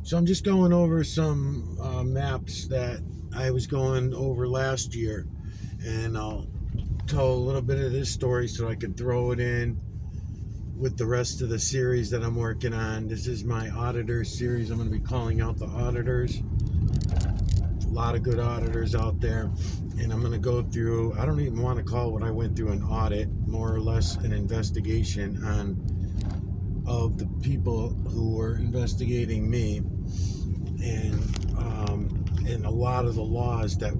So I'm just going over some maps that I was going over last year, and I'll tell a little bit of this story so I can throw it in with the rest of the series that I'm working on. This is my auditors series. I'm going to be calling out the auditors. A lot of good auditors out there, and I'm going to go through, I don't even want to call what I went through an audit, more or less an investigation of the people who were investigating me, and a lot of the laws that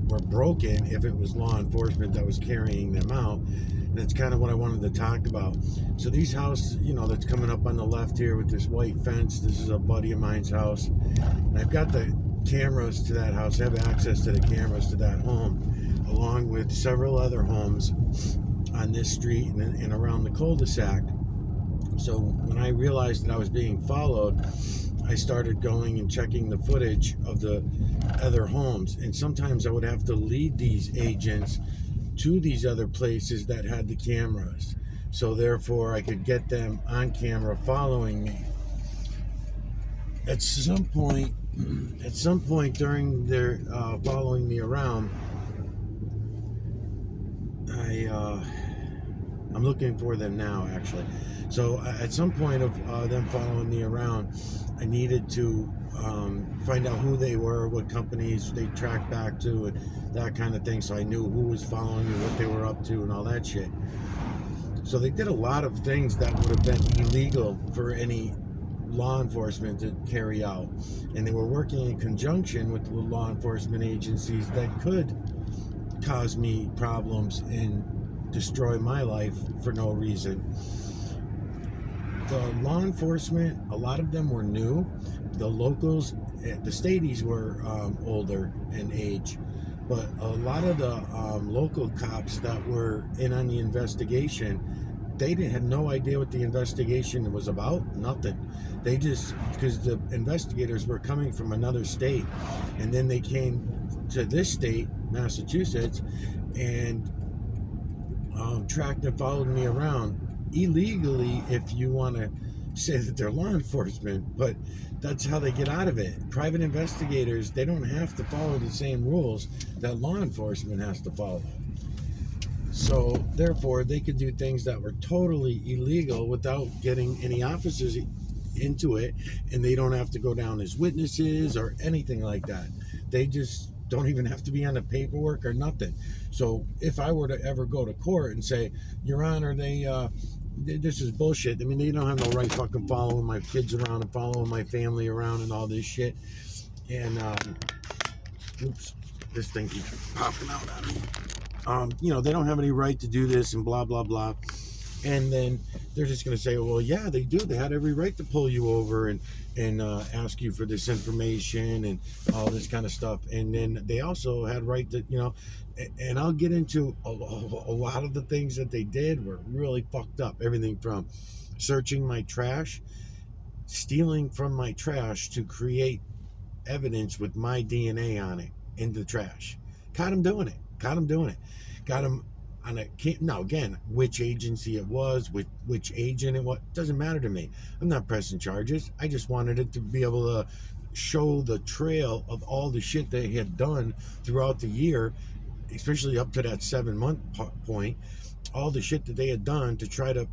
were broken if it was law enforcement that was carrying them out. And that's kind of what I wanted to talk about. So these houses, that's coming up on the left here with this white fence, this is a buddy of mine's house, and I've got the cameras to that house. I have access to the cameras to that home, along with several other homes on this street and around the cul-de-sac. So when I realized that I was being followed, I started going and checking the footage of the other homes. And sometimes I would have to lead these agents to these other places that had the cameras. So therefore I could get them on camera following me. At some point during their following me around, I'm looking for them now, actually. So at some point of them following me around, I needed to find out who they were, what companies they tracked back to, and that kind of thing, so I knew who was following me, what they were up to, and all that shit. So they did a lot of things that would have been illegal for any law enforcement to carry out, and they were working in conjunction with the law enforcement agencies that could cause me problems and destroy my life for no reason. The law enforcement, a lot of them were new. The locals, the stadies were older in age, but a lot of the local cops that were in on the investigation, they had no idea what the investigation was about. Nothing. They just, because the investigators were coming from another state, and then they came to this state, Massachusetts, and tracked and followed me around illegally, if you want to say that they're law enforcement, but that's how they get out of it. Private investigators, they don't have to follow the same rules that law enforcement has to follow. So therefore they could do things that were totally illegal without getting any officers into it, and they don't have to go down as witnesses or anything like that. They just don't even have to be on the paperwork or nothing. So if I were to ever go to court and say, Your Honor, this is bullshit. I mean, they don't have no right fucking following my kids around and following my family around and all this shit. And oops, this thing keeps popping out on me. They don't have any right to do this and blah blah blah. And then they're just going to say, well, yeah, they do. They had every right to pull you over and ask you for this information and all this kind of stuff. And then they also had right to, and I'll get into a lot of the things that they did were really fucked up. Everything from searching my trash, stealing from my trash to create evidence with my DNA on it in the trash. Caught him doing it. Got him on now again, which agency it was, which agent it was, doesn't matter to me. I'm not pressing charges. I just wanted it to be able to show the trail of all the shit they had done throughout the year, especially up to that 7-month point, all the shit that they had done to try to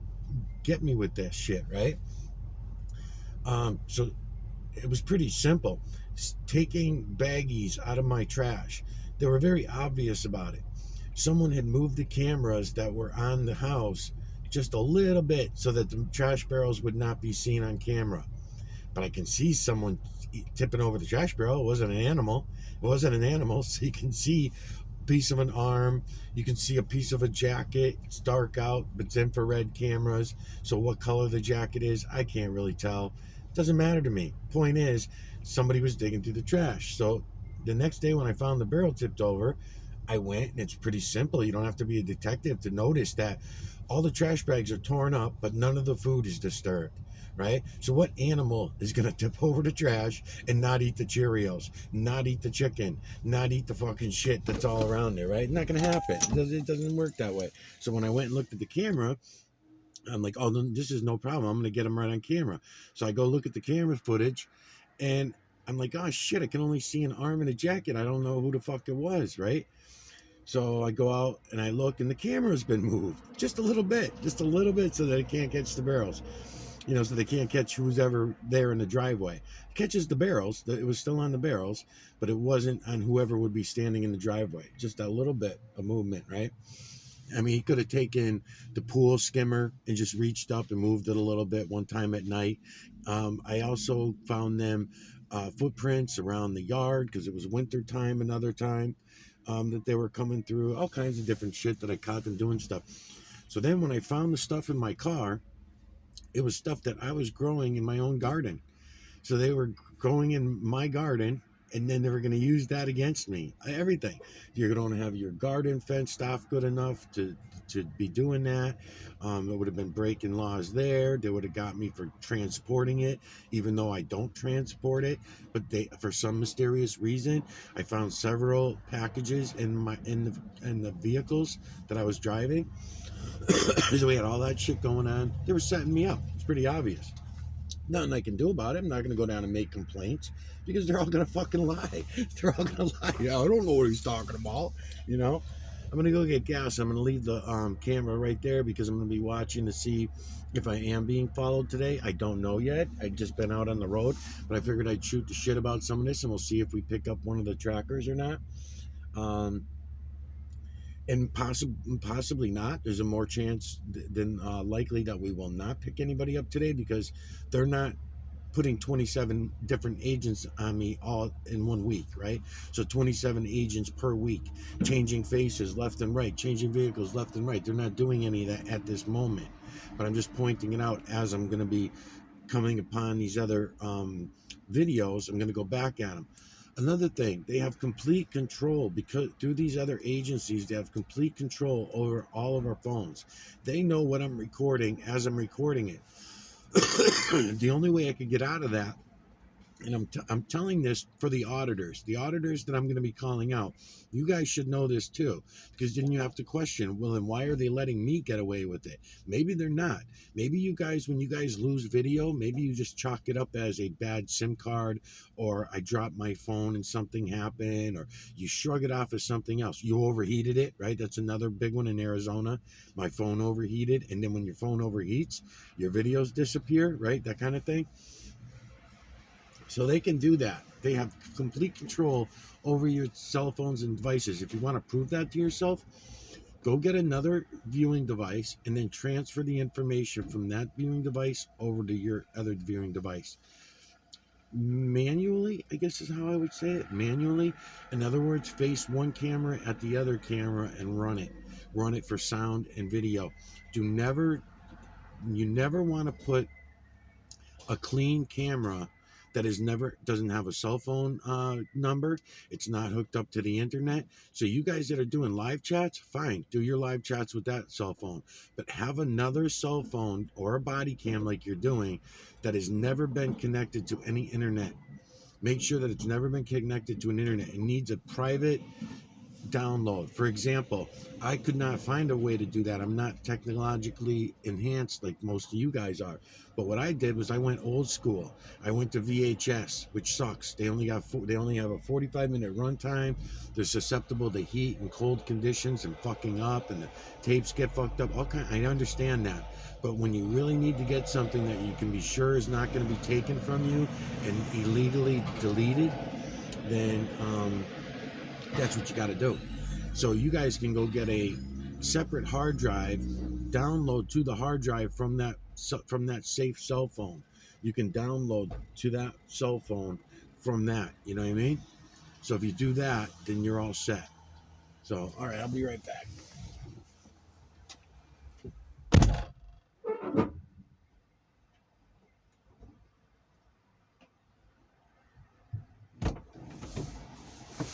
get me with this shit, right? So it was pretty simple. Taking baggies out of my trash. They were very obvious about it. Someone had moved the cameras that were on the house just a little bit so that the trash barrels would not be seen on camera. But I can see someone tipping over the trash barrel. It wasn't an animal. So you can see a piece of an arm. You can see a piece of a jacket. It's dark out, but it's infrared cameras. So what color the jacket is, I can't really tell. Doesn't matter to me. Point is, somebody was digging through the trash. So the next day when I found the barrel tipped over, I went, and it's pretty simple. You don't have to be a detective to notice that all the trash bags are torn up, but none of the food is disturbed, right? So what animal is going to tip over the trash and not eat the Cheerios, not eat the chicken, not eat the fucking shit that's all around there, right? Not going to happen. It doesn't work that way. So when I went and looked at the camera, I'm like, oh, this is no problem. I'm going to get them right on camera. So I go look at the camera footage, And I'm like, oh shit, I can only see an arm and a jacket. I don't know who the fuck it was, right? So I go out and I look, and the camera's been moved just a little bit, so that it can't catch the barrels. So they can't catch who's ever there in the driveway. It catches the barrels. It was still on the barrels, but it wasn't on whoever would be standing in the driveway. Just a little bit of movement, right? I mean, he could have taken the pool skimmer and just reached up and moved it a little bit one time at night. I also found them footprints around the yard because it was winter time another time that they were coming through. All kinds of different shit that I caught them doing stuff. So then when I found the stuff in my car, it was stuff that I was growing in my own garden. So they were growing in my garden, and then they were going to use that against me. Everything. You're going to have your garden fenced off good enough to be doing that. It would have been breaking laws there. They would have got me for transporting it, even though I don't transport it. But they, for some mysterious reason, I found several packages in the vehicles that I was driving. So we had all that shit going on. They were setting me up. It's pretty obvious. Nothing I can do about it. I'm not going to go down and make complaints because they're all going to fucking lie. They're all going to lie. Yeah, I don't know what he's talking about. You know, I'm going to go get gas. I'm going to leave the camera right there because I'm going to be watching to see if I am being followed today. I don't know yet. I've just been out on the road, but I figured I'd shoot the shit about some of this, and we'll see if we pick up one of the trackers or not. Um, and possibly not. There's a more chance than likely that we will not pick anybody up today because they're not putting 27 different agents on me all in 1 week, right? So 27 agents per week, changing faces left and right, changing vehicles left and right. They're not doing any of that at this moment, but I'm just pointing it out as I'm going to be coming upon these other videos. I'm going to go back at them. Another thing, they have complete control because through these other agencies, they have complete control over all of our phones. They know what I'm recording as I'm recording it. The only way I could get out of that, and I'm telling this for the auditors that I'm going to be calling out. You guys should know this too, because then you have to question, well, then why are they letting me get away with it? Maybe they're not. Maybe you guys, when you guys lose video, maybe you just chalk it up as a bad SIM card, or I dropped my phone and something happened, or you shrug it off as something else. You overheated it, right? That's another big one in Arizona. My phone overheated, and then when your phone overheats, your videos disappear, right? That kind of thing. So they can do that. They have complete control over your cell phones and devices. If you want to prove that to yourself, go get another viewing device and then transfer the information from that viewing device over to your other viewing device. Manually, I guess is how I would say it. Manually. In other words, face one camera at the other camera and run it. Run it for sound and video. You never want to put a clean camera that doesn't have a cell phone number. It's not hooked up to the internet. So you guys that are doing live chats, fine, do your live chats with that cell phone, but have another cell phone or a body cam like you're doing that has never been connected to any internet. Make sure that it's never been connected to an internet. It needs a private download. For example, I could not find a way to do that. I'm not technologically enhanced like most of you guys are. But what I did was I went old school. I went to VHS, which sucks. They only have a 45-minute runtime. They're susceptible to heat and cold conditions and fucking up, and the tapes get fucked up. I understand that. But when you really need to get something that you can be sure is not going to be taken from you and illegally deleted, then that's what you got to do. So you guys can go get a separate hard drive, download to the hard drive from that safe cell phone. You can download to that cell phone from that. You know what I mean? So if you do that, then you're all set. So all right, I'll be right back.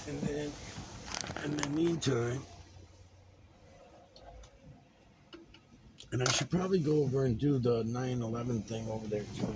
And then in the meantime, and I should probably go over and do the 9/11 thing over there too.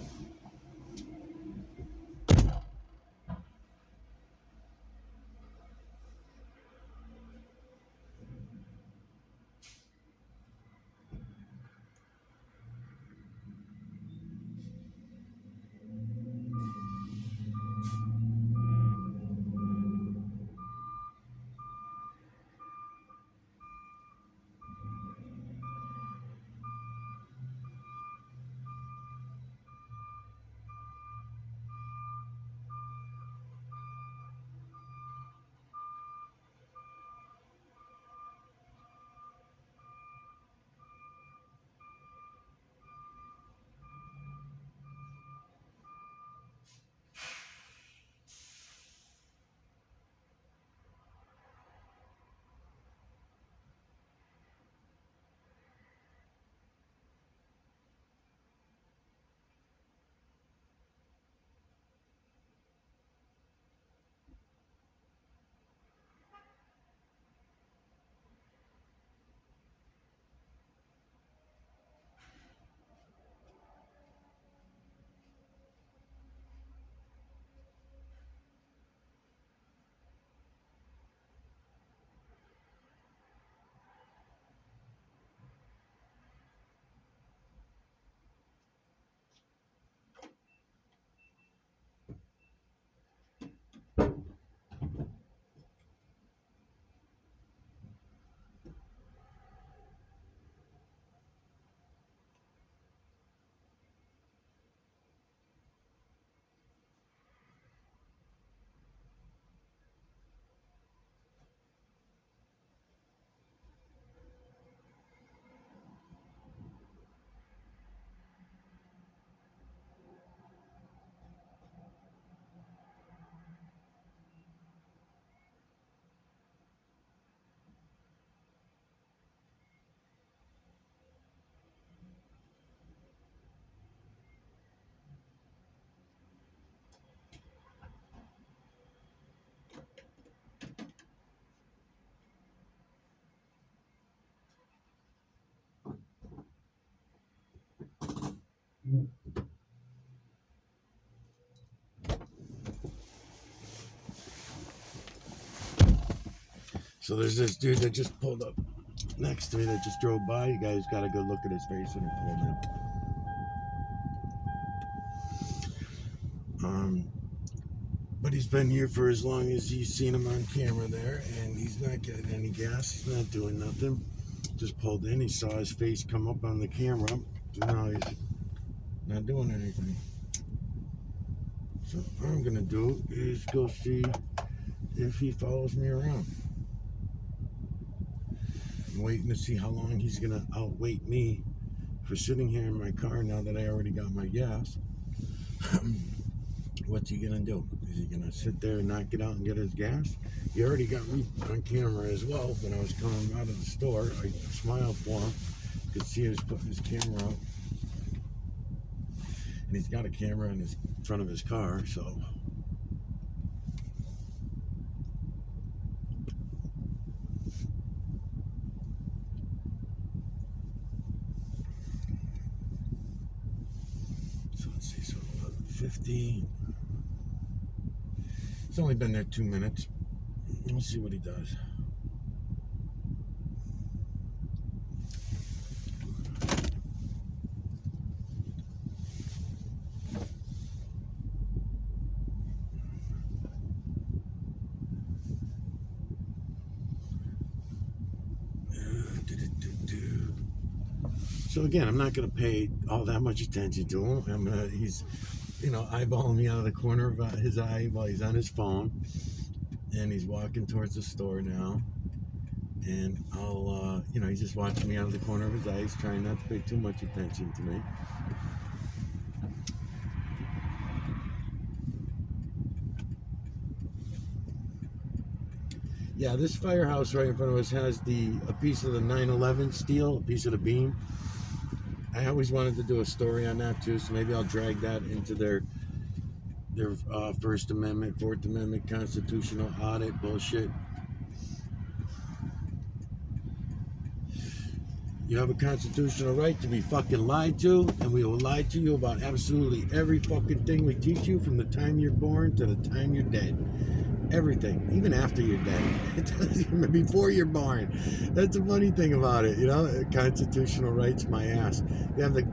So there's this dude that just pulled up next to me that just drove by. You guys got a good look at his face when he pulled in. But he's been here for as long as you've seen him on camera there, and he's not getting any gas. He's not doing nothing. Just pulled in. He saw his face come up on the camera. So now he's not doing anything. So what I'm gonna do is go see if he follows me around. I'm waiting to see how long he's gonna outwait me for sitting here in my car now that I already got my gas. What's he gonna do? Is he gonna sit there and not get out and get his gas? He already got me on camera as well. When I was coming out of the store, I smiled for him. You could see he was putting his camera out. And he's got a camera in his front of his car, so. So let's see, so 11:50. He's only been there 2 minutes. We'll see what he does. So again, I'm not going to pay all that much attention to him. He's, eyeballing me out of the corner of his eye while he's on his phone, and he's walking towards the store now. And he's just watching me out of the corner of his eyes, trying not to pay too much attention to me. Yeah, this firehouse right in front of us has a piece of the 9/11 steel, a piece of the beam. I always wanted to do a story on that too, so maybe I'll drag that into their First Amendment, Fourth Amendment constitutional audit bullshit. You have a constitutional right to be fucking lied to, and we will lie to you about absolutely every fucking thing we teach you from the time you're born to the time you're dead. Everything, even after you're dead, before you're born. That's the funny thing about it, Constitutional rights, my ass. We have the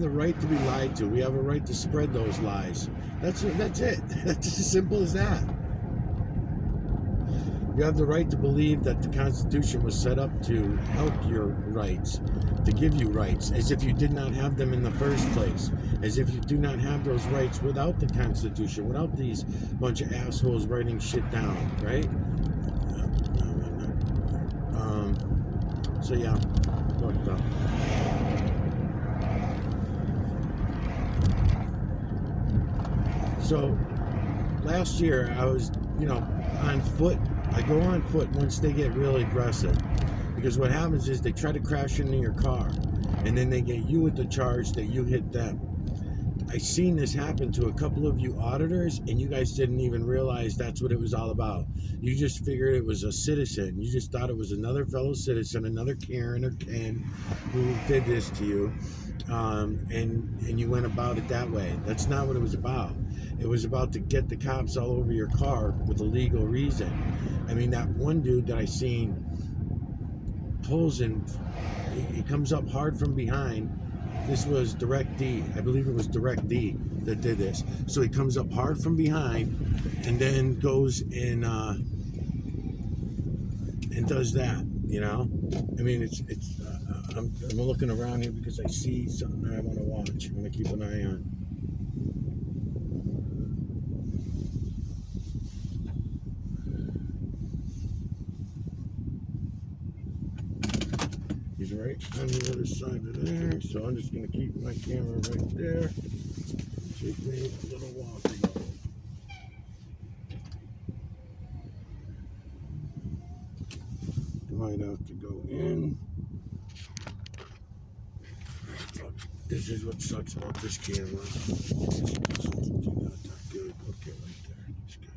right to be lied to. We have a right to spread those lies. That's it. That's as simple as that. You have the right to believe that the Constitution was set up to help your rights, to give you rights, as if you did not have them in the first place, as if you do not have those rights without the Constitution, without these bunch of assholes writing shit down, right? So yeah, fucked up. So last year I was, on foot. I go on foot once they get really aggressive, because what happens is they try to crash into your car, and then they get you with the charge that you hit them. I seen this happen to a couple of you auditors, and you guys didn't even realize that's what it was all about. You just figured it was a citizen. You just thought it was another fellow citizen, another Karen or Ken who did this to you, and you went about it that way. That's not what it was about. It was about to get the cops all over your car with a legal reason. I mean, that one dude that I seen pulls in, he comes up hard from behind. This was Direct D. I believe it was Direct D that did this. So he comes up hard from behind and then goes and does that, I mean, I'm looking around here because I see something that I want to watch. I'm going to keep an eye on. He's right on the other side of there, so I'm just going to keep my camera right there. Take me a little while to go. Might have to go in. This is what sucks about this camera. Not that good. Okay, right there. That's good.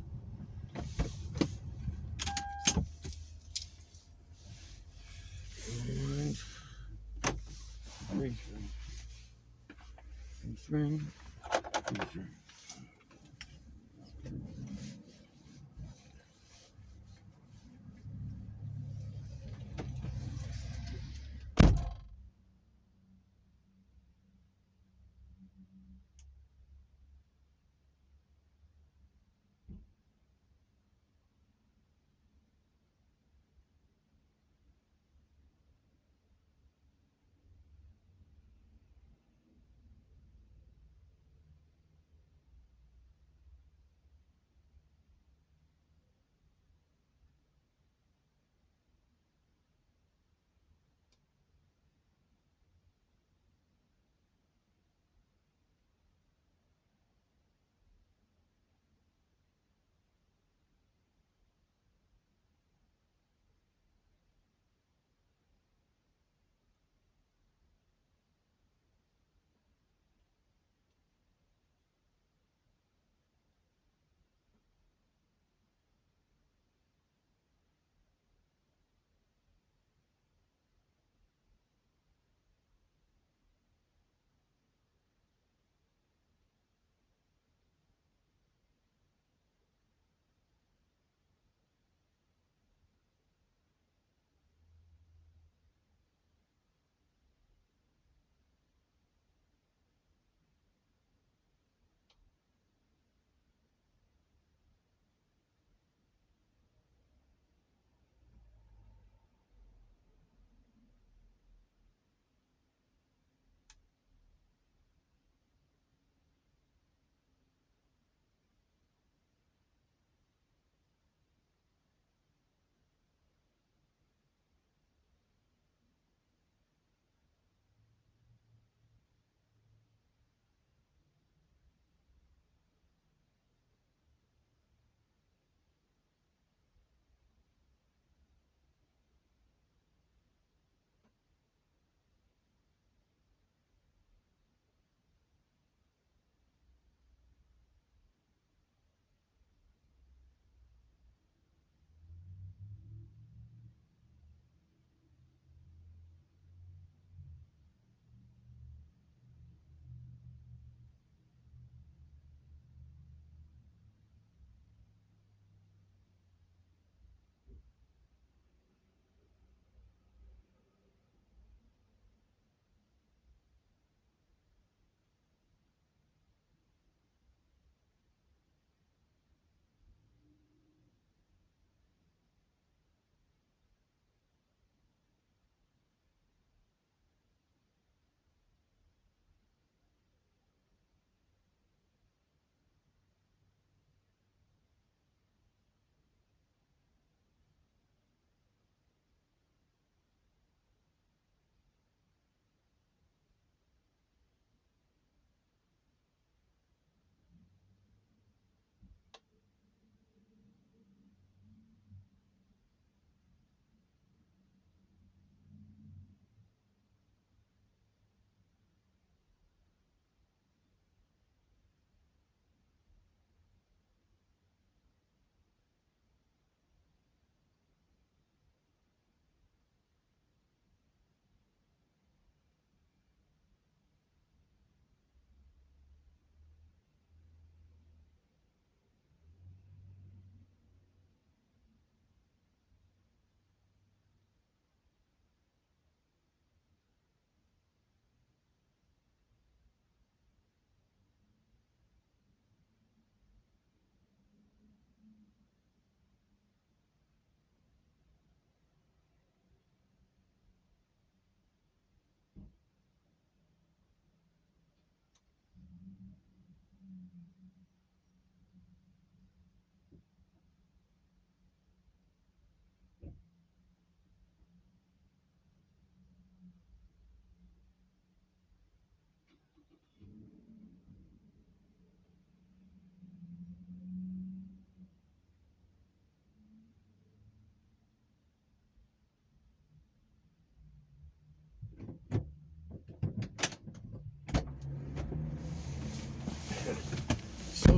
Ring.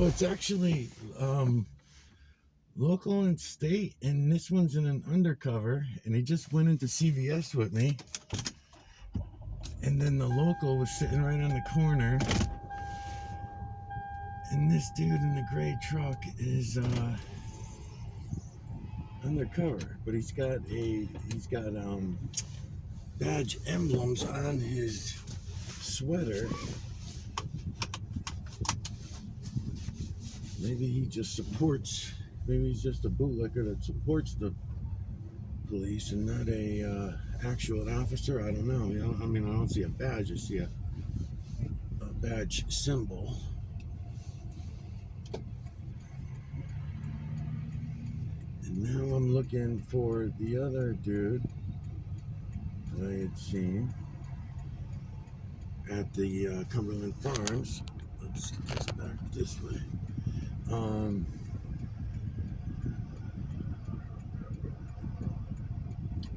So it's actually local and state, and this one's in an undercover, and he just went into CVS with me, and then the local was sitting right on the corner, and this dude in the gray truck is undercover, but he's got badge emblems on his sweater. Maybe he just supports, maybe he's just a bootlegger that supports the police and not a actual officer. I don't know. I mean, I don't see a badge. I see a badge symbol. And now I'm looking for the other dude that I had seen at the Cumberland Farms. Let's get this back this way.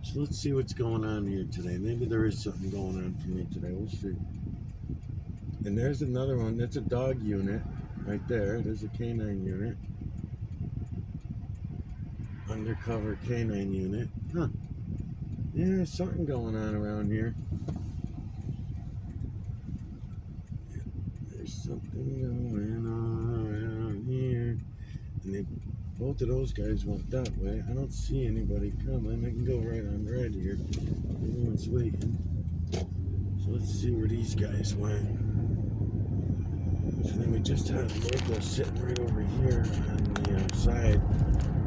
So let's see what's going on here today. Maybe there is something going on for me today. We'll see. And there's another one. That's a dog unit right there. There's a canine unit. Undercover canine unit. Huh. Yeah, something going on around here. There's something going on around here. And they, both of those guys went that way. I don't see anybody coming. I can go right on red here. Everyone's waiting. So let's see where these guys went. So then we just had a local sitting right over here on the side,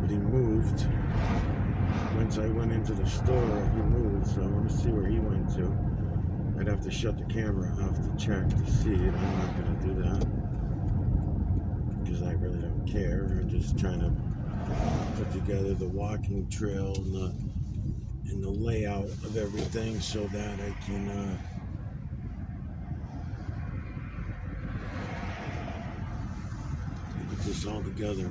but he moved. Once I went into the store, he moved, so I want to see where he went to. I'd have to shut the camera off to check to see it. I'm not going to do that because I really don't care. I'm just trying to put together the walking trail and the layout of everything so that I can put this all together.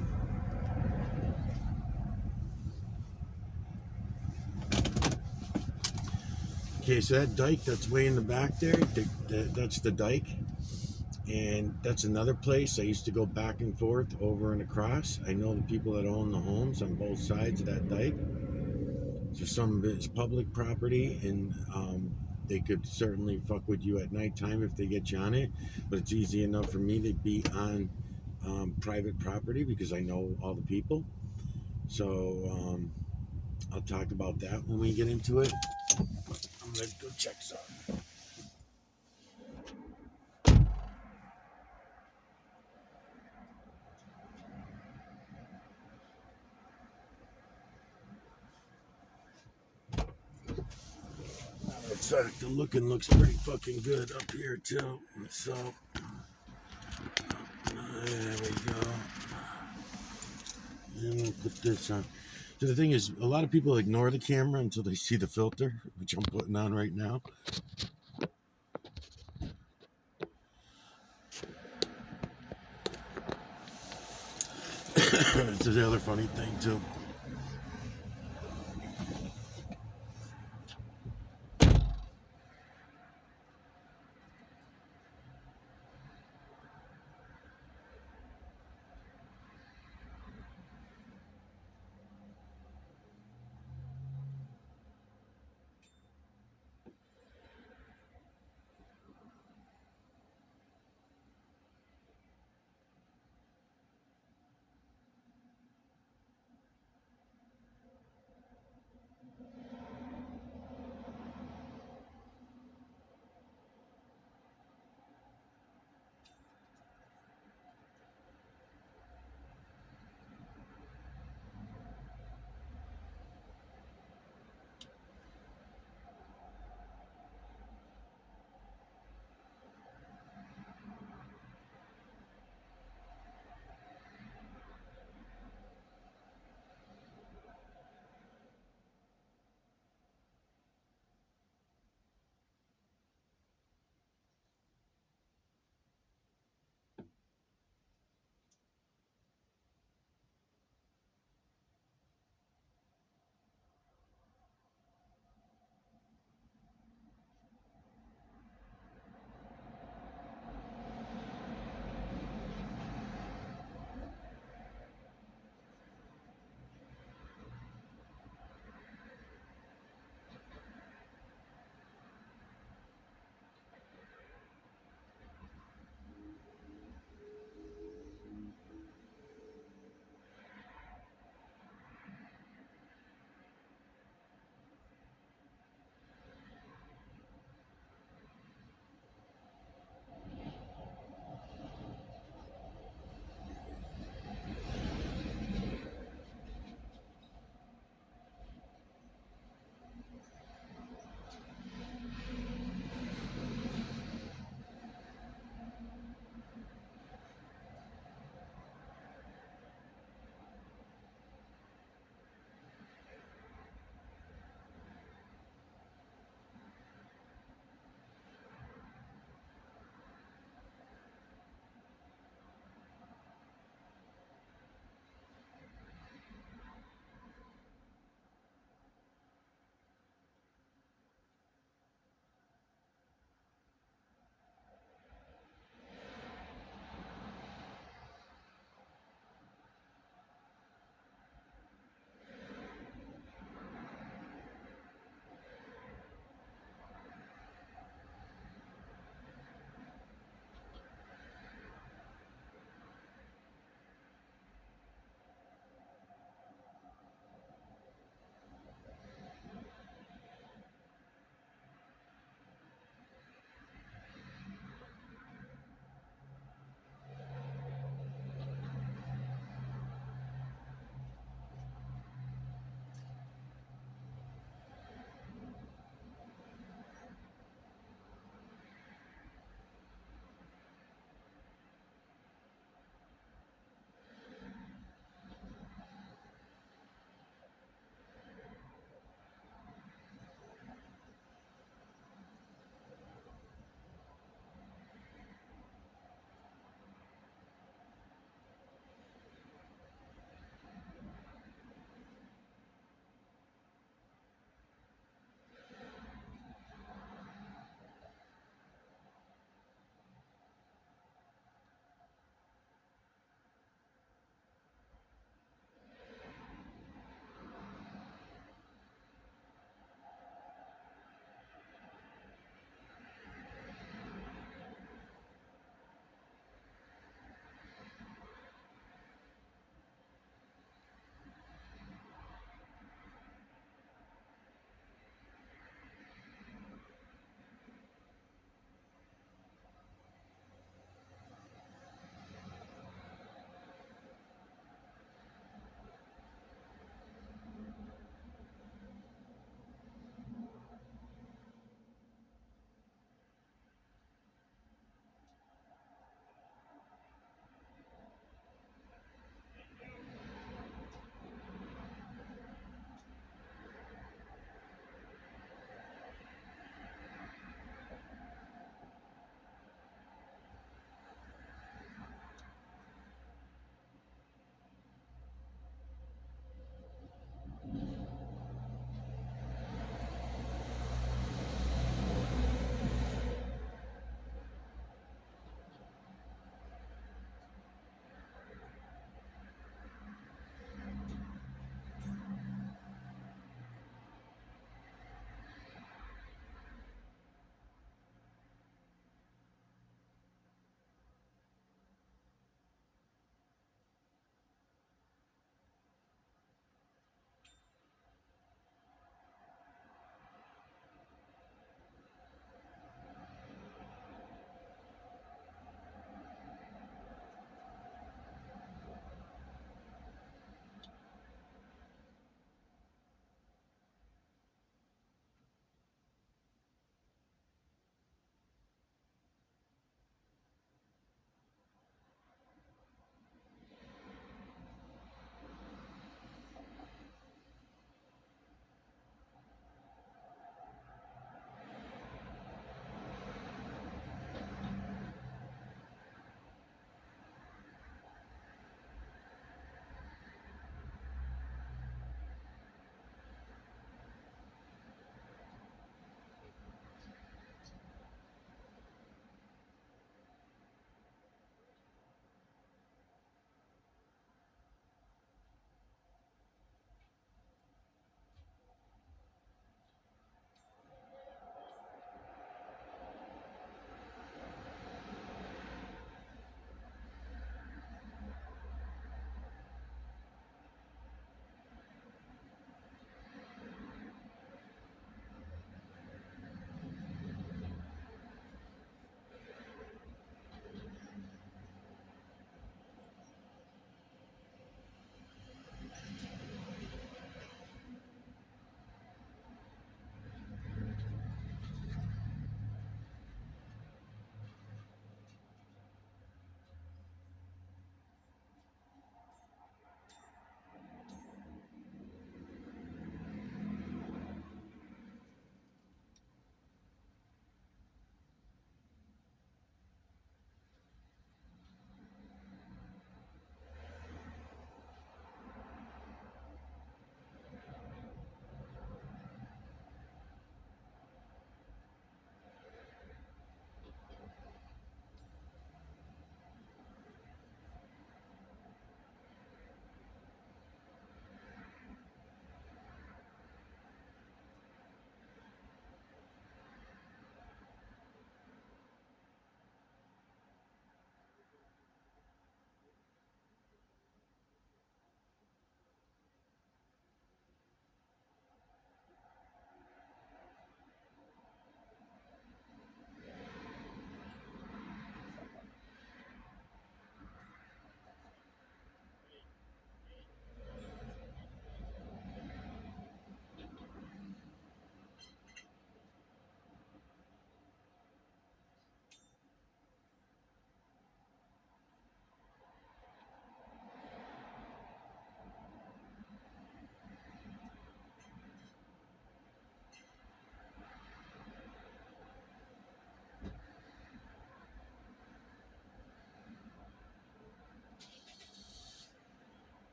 Okay, so that dike that's way in the back there, that's the dike. And that's another place I used to go back and forth over and across. I know the people that own the homes on both sides of that dike. So some of it's public property, and they could certainly fuck with you at nighttime if they get you on it. But it's easy enough for me to be on private property because I know all the people. So I'll talk about that when we get into it. I'm gonna go check something. In fact, the looking looks pretty fucking good up here too. So there we go. And we'll put this on. So the thing is, a lot of people ignore the camera until they see the filter, which I'm putting on right now. This is the other funny thing too.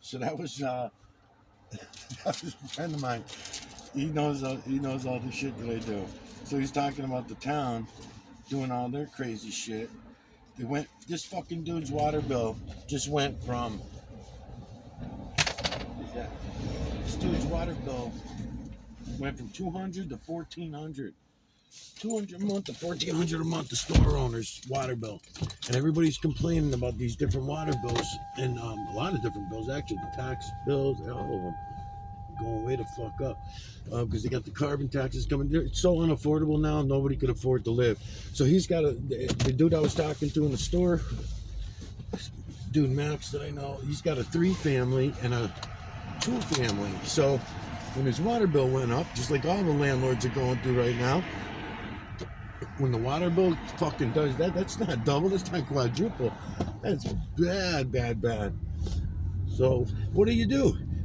So that was that was a friend of mine. He knows all the shit that I do. So he's talking about the town doing all their crazy shit. They went. This fucking dude's water bill just went from. What is that? This dude's water bill went from $200 to $1,400. $200 a month to $1,400 a month. The store owner's water bill, and everybody's complaining about these different water bills, and a lot of different bills actually. The tax bills, all of them going way the fuck up because they got the carbon taxes coming. It's so unaffordable now. Nobody could afford to live. So he's got the dude I was talking to in the store, dude Max that I know. He's got a 3-family and a 2-family. So when his water bill went up, just like all the landlords are going through right now, when the water bill fucking does that, that's not double, that's not quadruple. That's bad. So what do?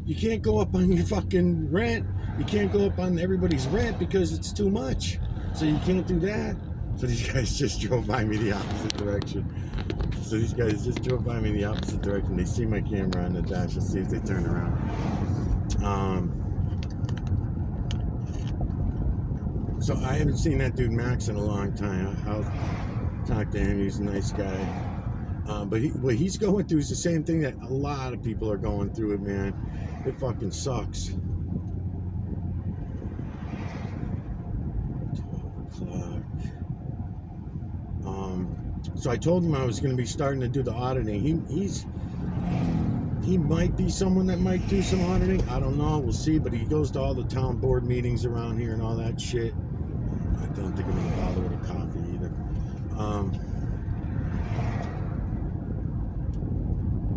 You can't go up on your fucking rent. You can't go up on everybody's rent because it's too much. So you can't do that. So these guys just drove by me the opposite direction. They see my camera on the dash. Let's see if they turn around. So I haven't seen that dude Max in a long time. I'll talk to him. He's a nice guy. But what he's going through is the same thing that a lot of people are going through, it, man. It fucking sucks. 12 o'clock. So I told him I was going to be starting to do the auditing. He might be someone that might do some auditing. I don't know. We'll see. But he goes to all the town board meetings around here and all that shit. I don't think I'm going to bother with a coffee either.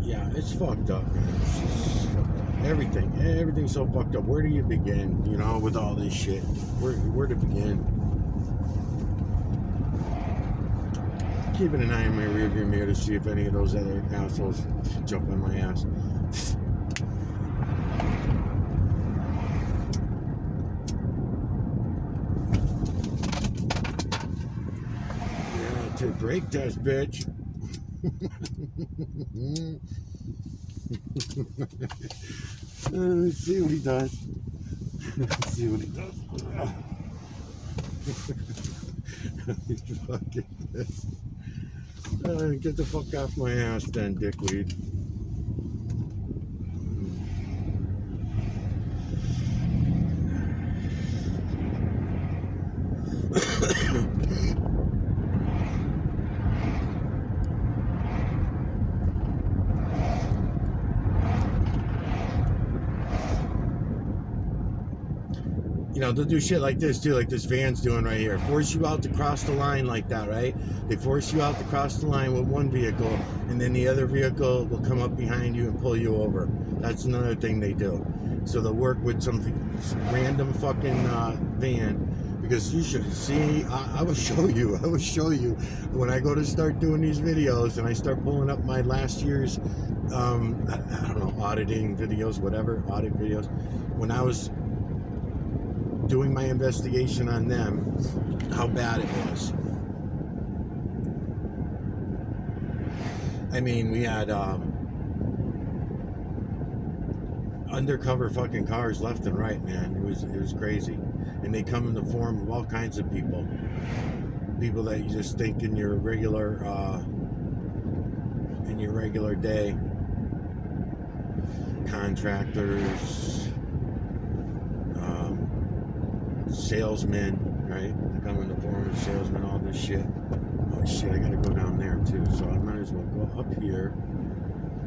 Yeah, it's fucked up, man. It's just fucked up. Everything's so fucked up. Where do you begin, with all this shit? Where to begin? Keeping an eye on my rearview mirror to see if any of those other assholes jump on my ass. Yeah, to brake test, bitch. Let's see what he does. He's fucking pissed. Get the fuck off my ass then, dickweed. They'll do shit like this too, like this van's doing right here. Force you out to cross the line like that, right? They force you out to cross the line with one vehicle, and then the other vehicle will come up behind you and pull you over. That's another thing they do. So they'll work with some random fucking van, because you should see. I will show you when I go to start doing these videos and I start pulling up my last year's I don't know, auditing videos, whatever, audit videos. When I was doing my investigation on them, how bad it was. I mean, we had undercover fucking cars left and right, man. It was crazy, and they come in the form of all kinds of people that you just think in your regular day, contractors, salesmen, right? They come in the form of salesmen, all this shit. Oh shit, I gotta go down there too, so I might as well go up here,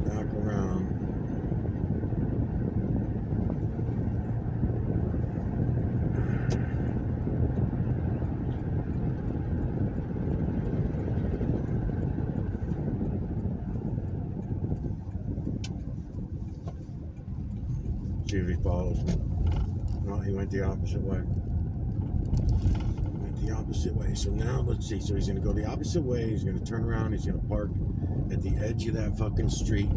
back around. See if he follows me. No, he went the opposite way. So now let's see. So he's gonna go the opposite way. He's gonna turn around. He's gonna park at the edge of that fucking street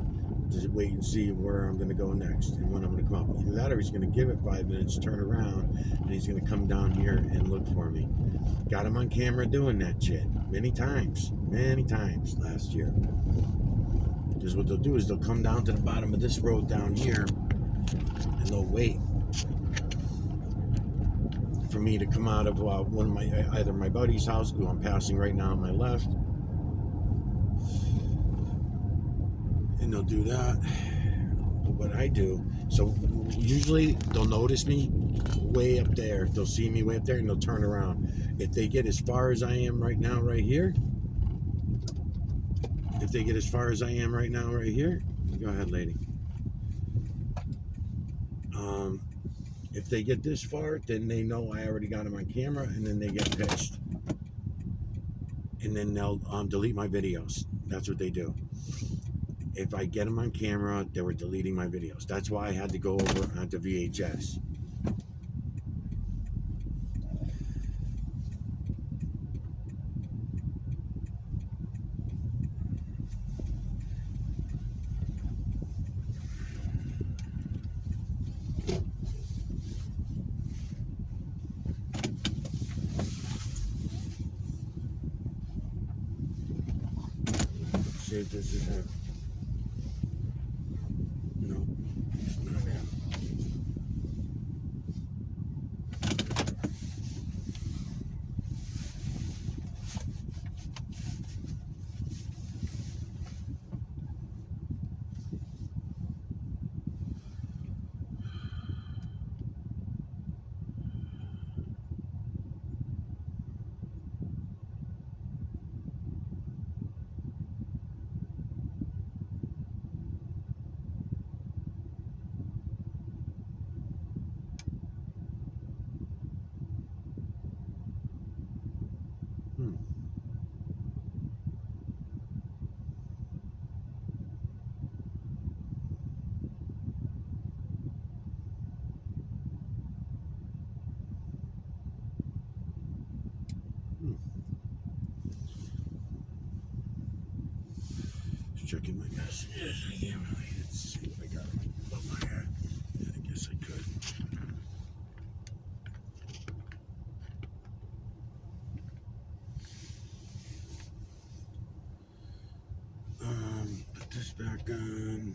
to wait and see where I'm gonna go next and when I'm gonna come up. Either that, or he's gonna give it 5 minutes, turn around, and he's gonna come down here and look for me. Got him on camera doing that shit many times last year. Because what they'll do is they'll come down to the bottom of this road down here, and they'll wait for me to come out of one of my either my buddy's house, who I'm passing right now on my left, and they'll do that. But what I do, so usually they'll notice me way up there. They'll see me way up there, and they'll turn around. If they get as far as I am right now, right here. If they get as far as I am right now, right here, go ahead, lady. If they get this far, then they know I already got them on camera, and then they get pissed. And then they'll delete my videos. That's what they do. If I get them on camera, they were deleting my videos. That's why I had to go over onto VHS. See if this is him. No, it's not him. Checking my messages. Let's see if I got them above my head. Yeah, I guess I could. Put this back on.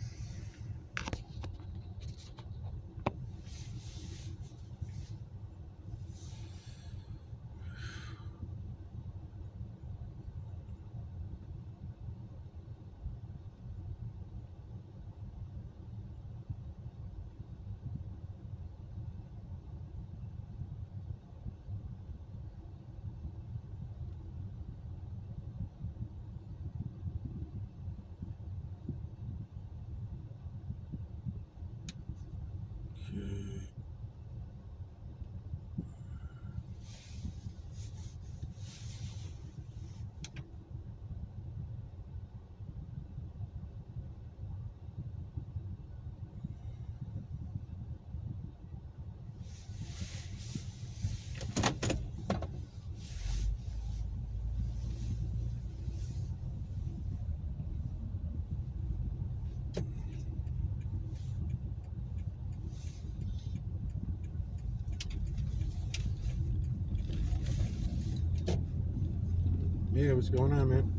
Yeah, what's going on, man?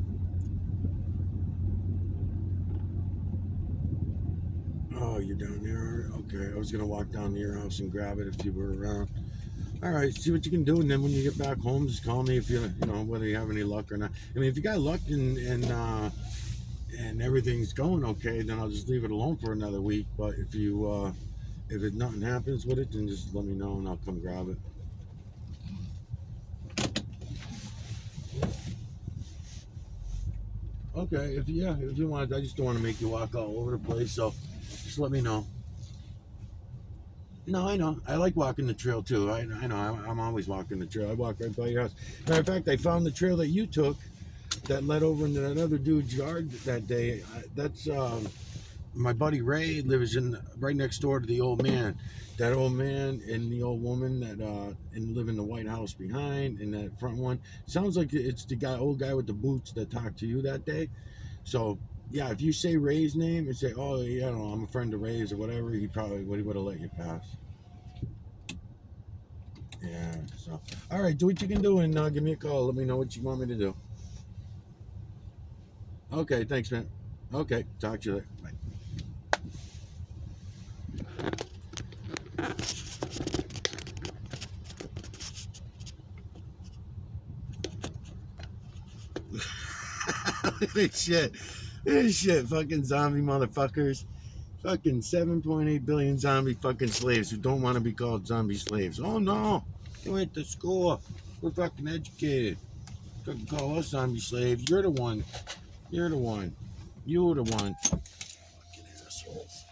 Oh, you're down there? Okay, I was gonna walk down to your house and grab it if you were around. All right, see what you can do, and then when you get back home, just call me if you know whether you have any luck or not. I mean, if you got luck and everything's going okay, then I'll just leave it alone for another week. But if nothing happens with it, then just let me know and I'll come grab it. Okay, if you want, I just don't want to make you walk all over the place, so just let me know. No, I know. I like walking the trail too. I know. I'm always walking the trail. I walk right by your house. Matter of fact, I found the trail that you took that led over into that other dude's yard that day. That's my buddy Ray lives right next door to the old man. That old man and the old woman that live in the White House behind, and that front one. Sounds like it's the old guy with the boots that talked to you that day. So yeah, if you say Ray's name and say, "Oh, yeah, I don't know, I'm a friend of Ray's" or whatever, he probably would have let you pass. Yeah. So all right, do what you can do and give me a call. Let me know what you want me to do. Okay. Thanks, man. Okay, talk to you later. Bye. This shit. This shit. Fucking zombie motherfuckers. Fucking 7.8 billion zombie fucking slaves who don't want to be called zombie slaves. Oh no. They went to school. We're fucking educated. Fucking call us zombie slaves. You're the one. You're the one. You're the one. Fucking assholes.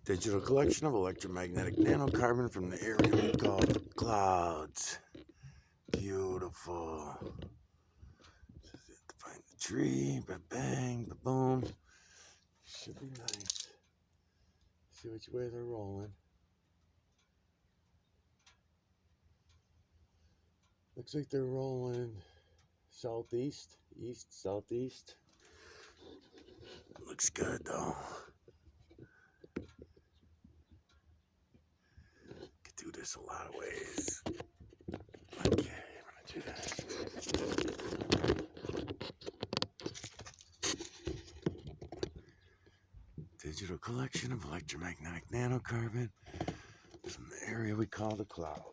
Digital collection of electromagnetic nanocarbon from the area we call the clouds. Beautiful. Find the tree, ba bang, ba boom. Should be nice. See which way they're rolling. Looks like they're rolling southeast, east, southeast. Looks good though. Could do this a lot of ways. Okay, I'm gonna do this. Digital collection of electromagnetic nanocarbon from the area we call the clouds.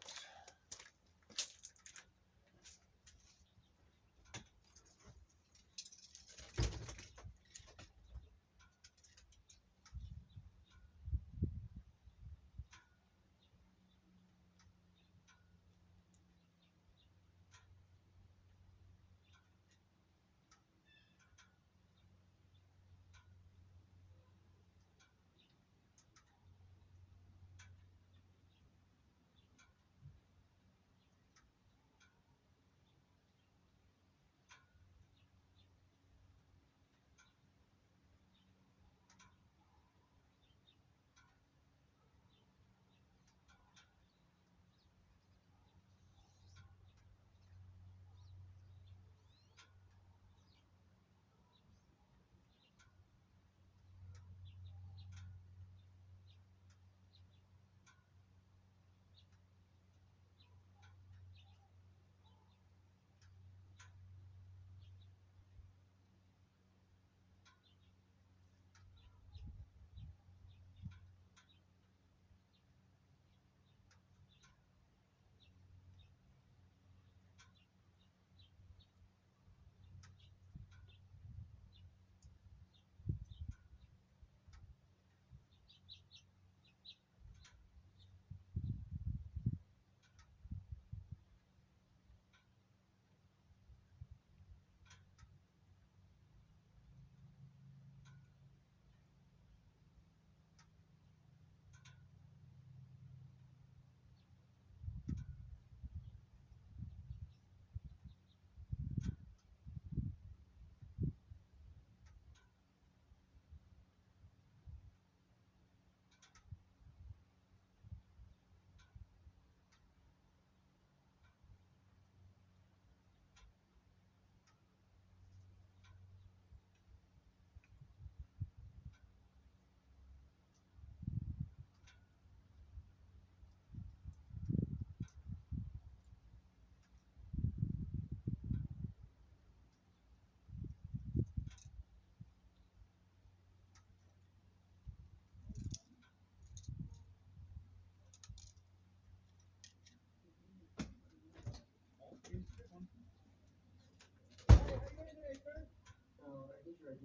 your ID?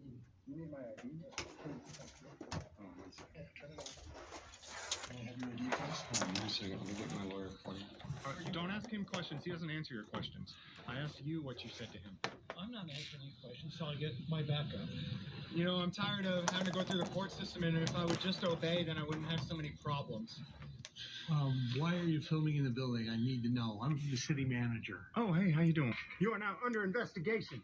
You need my ID? Oh, 1 second. Turn it off. Can I have your ID, please? Hold on 1 second. Let me get my lawyer for you. Don't ask him questions. He doesn't answer your questions. I asked you what you said to him. I'm not answering you questions, so I get my backup. You know, I'm tired of having to go through the court system, and if I would just obey, then I wouldn't have so many problems. Why are you filming in the building? I need to know. I'm the city manager. Oh, hey, how you doing? You are now under investigation.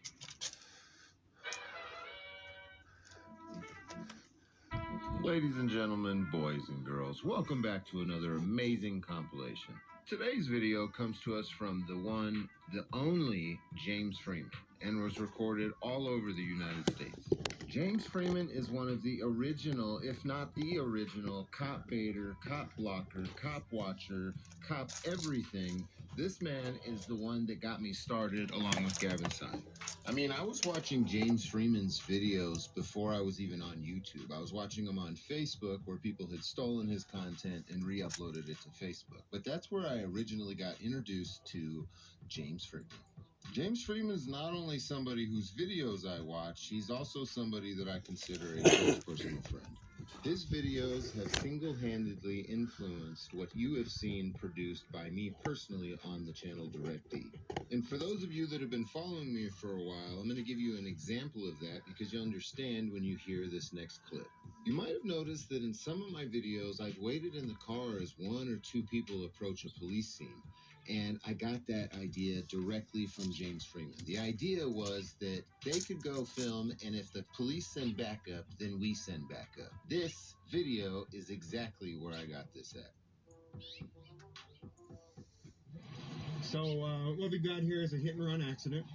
Ladies and gentlemen, boys and girls, welcome back to another amazing compilation. Today's video comes to us from the one, the only James Freeman, and was recorded all over the United States. James Freeman is one of the original, if not the original, cop baiter, cop blocker, cop watcher, cop everything. This man is the one that got me started along with Gavin Stein. I mean, I was watching James Freeman's videos before I was even on YouTube. I was watching them on Facebook where people had stolen his content and re-uploaded it to Facebook. But that's where I originally got introduced to James Freeman. James Freeman is not only somebody whose videos I watch, he's also somebody that I consider a close personal friend. His videos have single-handedly influenced what you have seen produced by me personally on the channel DirectD. And for those of you that have been following me for a while, I'm going to give you an example of that because you'll understand when you hear this next clip. You might have noticed that in some of my videos, I've waited in the car as one or two people approach a police scene. And I got that idea directly from James Freeman. The idea was that they could go film, and if the police send backup, then we send backup. This video is exactly where I got this at. So what we got here is a hit and run accident,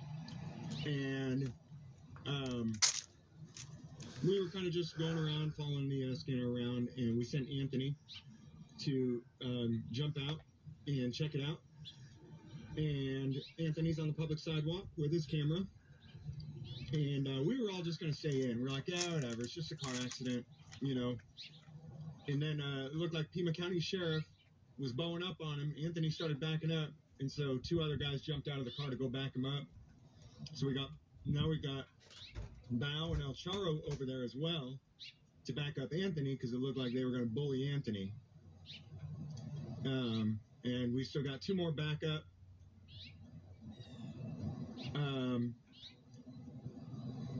and we were kind of just going around, following the scanner around, and we sent Anthony to jump out and check it out. And Anthony's on the public sidewalk with his camera, and we were all just going to stay in. We're like, yeah, whatever, it's just a car accident, you know. And then it looked like Pima County Sheriff was bowing up on him. Anthony started backing up, and so two other guys jumped out of the car to go back him up. So we got Bao and El Charo over there as well to back up Anthony because it looked like they were going to bully Anthony. And we still got two more backup.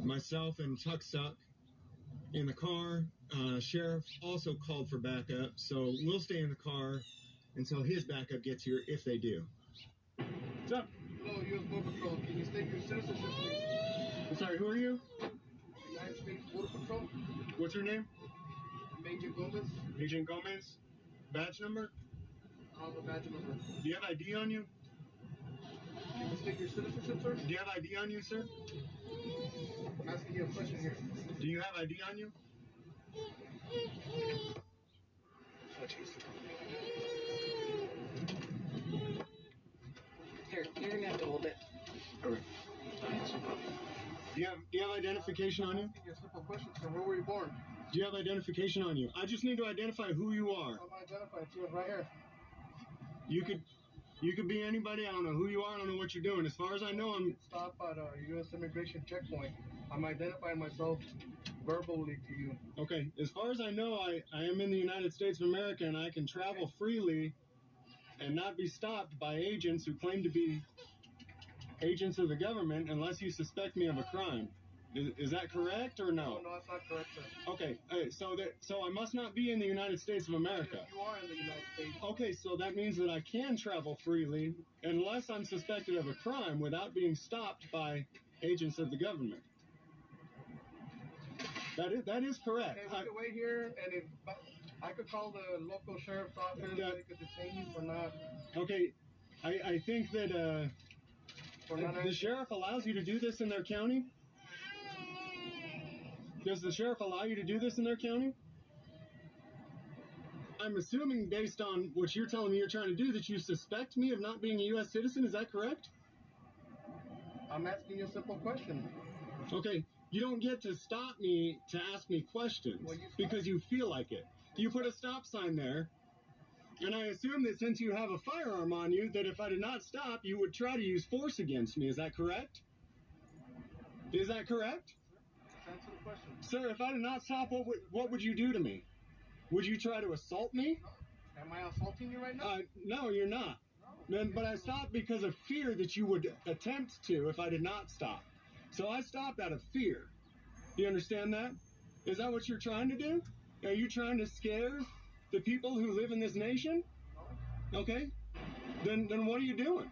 Myself and Tuck Suck in the car. Sheriff also called for backup, so we'll stay in the car until his backup gets here, if they do. What's up? Hello, U.S. Border Patrol. Can you state your citizenship, please? I'm sorry, who are you? United States Border Patrol. What's your name? Agent Gomez. Agent Gomez. Badge number? I have a badge number. Do you have ID on you? Can you state your citizenship, sir? Do you have ID on you, sir? I'm asking you a question here. Do you have ID on you? Here, you're gonna have to hold it. Do you have identification on you? I'm asking you a simple question, sir. Where were you born? Do you have identification on you? I just need to identify who you are. I'm identified to it right here. You could be anybody. I don't know who you are. I don't know what you're doing. As far as I know, I'm Stop at a U.S. immigration checkpoint. I'm identifying myself verbally to you. okay. As far as I know, I am in the United States of America, and I can travel freely and not be stopped by agents who claim to be agents of the government unless you suspect me of a crime. Is that correct or no? No, that's not correct, sir. Okay, so I must not be in the United States of America. Yes, you are in the United States. Okay, so that means that I can travel freely unless I'm suspected of a crime without being stopped by agents of the government. That is correct. Okay, we can wait here, and if I could call the local sheriff's office, they could detain you for not. Okay, I think that the sheriff allows you to do this in their county. Does the sheriff allow you to do this in their county? I'm assuming, based on what you're telling me you're trying to do, that you suspect me of not being a U.S. citizen. Is that correct? I'm asking you a simple question. Okay, you don't get to stop me to ask me questions because you feel like it. You put a stop sign there, and I assume that since you have a firearm on you, that if I did not stop, you would try to use force against me. Is that correct? Is that correct? question. Sir, if I did not stop, what would you do to me? Would you try to assault me? Am I assaulting you right now? No, you're not. Then, but I stopped because of fear that you would attempt to if I did not stop. So I stopped out of fear. You understand that? Is that what you're trying to do? Are you trying to scare the people who live in this nation? Okay. Then what are you doing?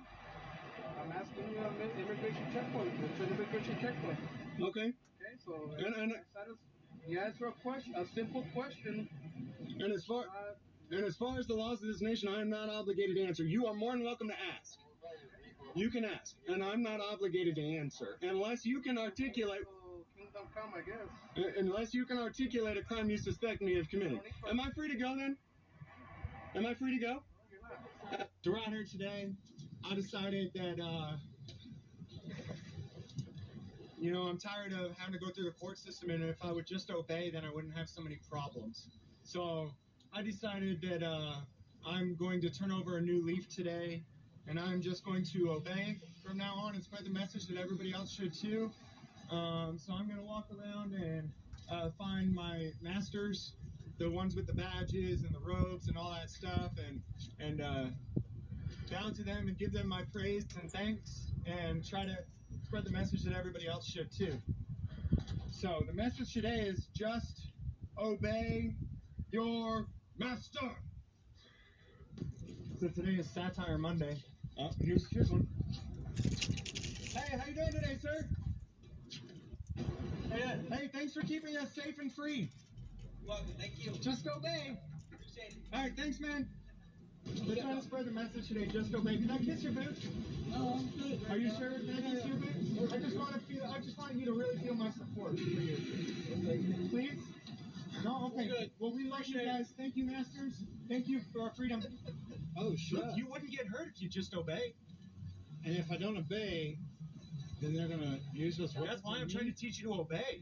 I'm asking you an immigration checkpoint. It's an immigration checkpoint. Okay. Okay, so And you answer a question, a simple question. and as far as the laws of this nation, I am not obligated to answer. You are more than welcome to ask. You can ask, and I'm not obligated to answer unless you can articulate. Kingdom come, I guess. Unless you can articulate a crime you suspect me of committing. Am I free to go then? Am I free to go? Throughout here today, I decided that, I'm tired of having to go through the court system, and if I would just obey, then I wouldn't have so many problems. So I decided that I'm going to turn over a new leaf today, and I'm just going to obey from now on and spread the message that everybody else should too. So I'm going to walk around and find my masters, the ones with the badges and the robes and all that stuff, and bow to them and give them my praise and thanks, and try to spread the message that everybody else should too. So the message today is just obey your master. So today is Satire Monday. Here's one. Hey, how you doing today, sir? Hey, thanks for keeping us safe and free. Welcome, thank you. Just obey. Appreciate it. All right, thanks, man. We're trying to spread the message today. Just obey. Can I kiss your boots? No, I'm good. Are you sure? Can I kiss your boots? I just want you to really feel my support for you. Please? No, okay. Good. Well, we love you guys. Thank you, masters. Thank you for our freedom. Oh, shut up. You wouldn't get hurt if you just obey. And if I don't obey, then they're going to use us. That's why I'm trying to teach you to obey.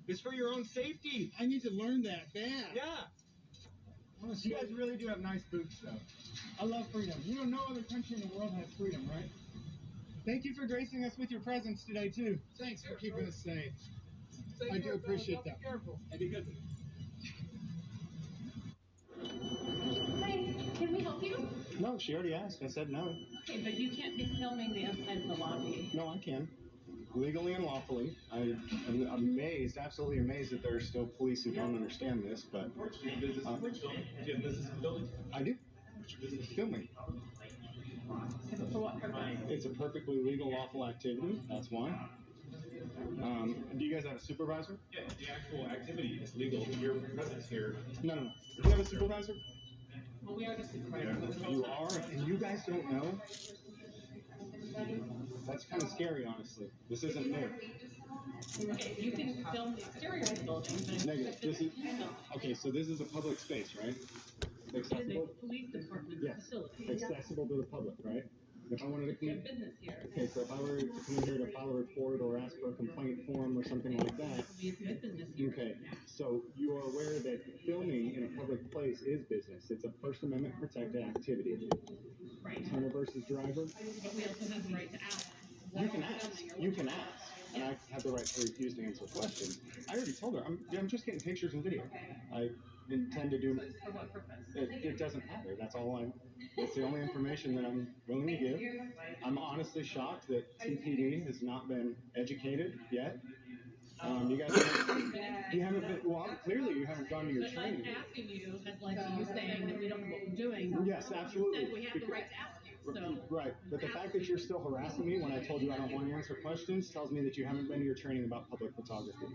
It's for your own safety. I need to learn that bad. Yeah. You guys really do have nice boots, though. I love freedom. No other country in the world has freedom, right? Thank you for gracing us with your presence today, too. Thanks for keeping us safe. I do appreciate that. Be careful. That'd be good. Hi, can we help you? No, she already asked. I said no. Okay, but you can't be filming the inside of the lobby. No, I can. Legally and lawfully. I'm amazed, absolutely amazed that there are still police who don't understand this, but... Do you have business in the building? I do. Filming. For what purpose? It's a perfectly legal, lawful activity. That's why. Do you guys have a supervisor? Yeah, the actual activity is legal. Your presence here. No. Do you have a supervisor? Well, we are the supervisor. You are, and you guys don't know? That's kind of scary, honestly. This isn't new. Okay, you can film the exterior of the building, but if Negative. it's This is film, okay. So this is a public space, right? it is Accessible. a police department Yes. facility. Accessible to the public, right? If I wanted to You come have business here. okay, so if I were to come in here to file a report or ask for a complaint form or something like that, We have business here. okay. So you are aware that filming in a public place is business. It's a First Amendment protected activity. Right. Turner versus Driver. But we also have the right to ask. You can ask. You can ask. And I have the right to refuse to answer questions. I already told her, I'm just getting pictures and video. I intend to do, For what purpose? it doesn't matter. That's the only information that I'm willing to give. I'm honestly shocked that TPD has not been educated yet. You guys haven't been, well, clearly you haven't gone to your But us training. asking you has led to you saying that we don't know what we're doing. Yes, absolutely. Said we have the right to ask you, so. Right, but the fact that you're still harassing me when I told you I don't want to answer questions tells me that you haven't been to your training about public photography.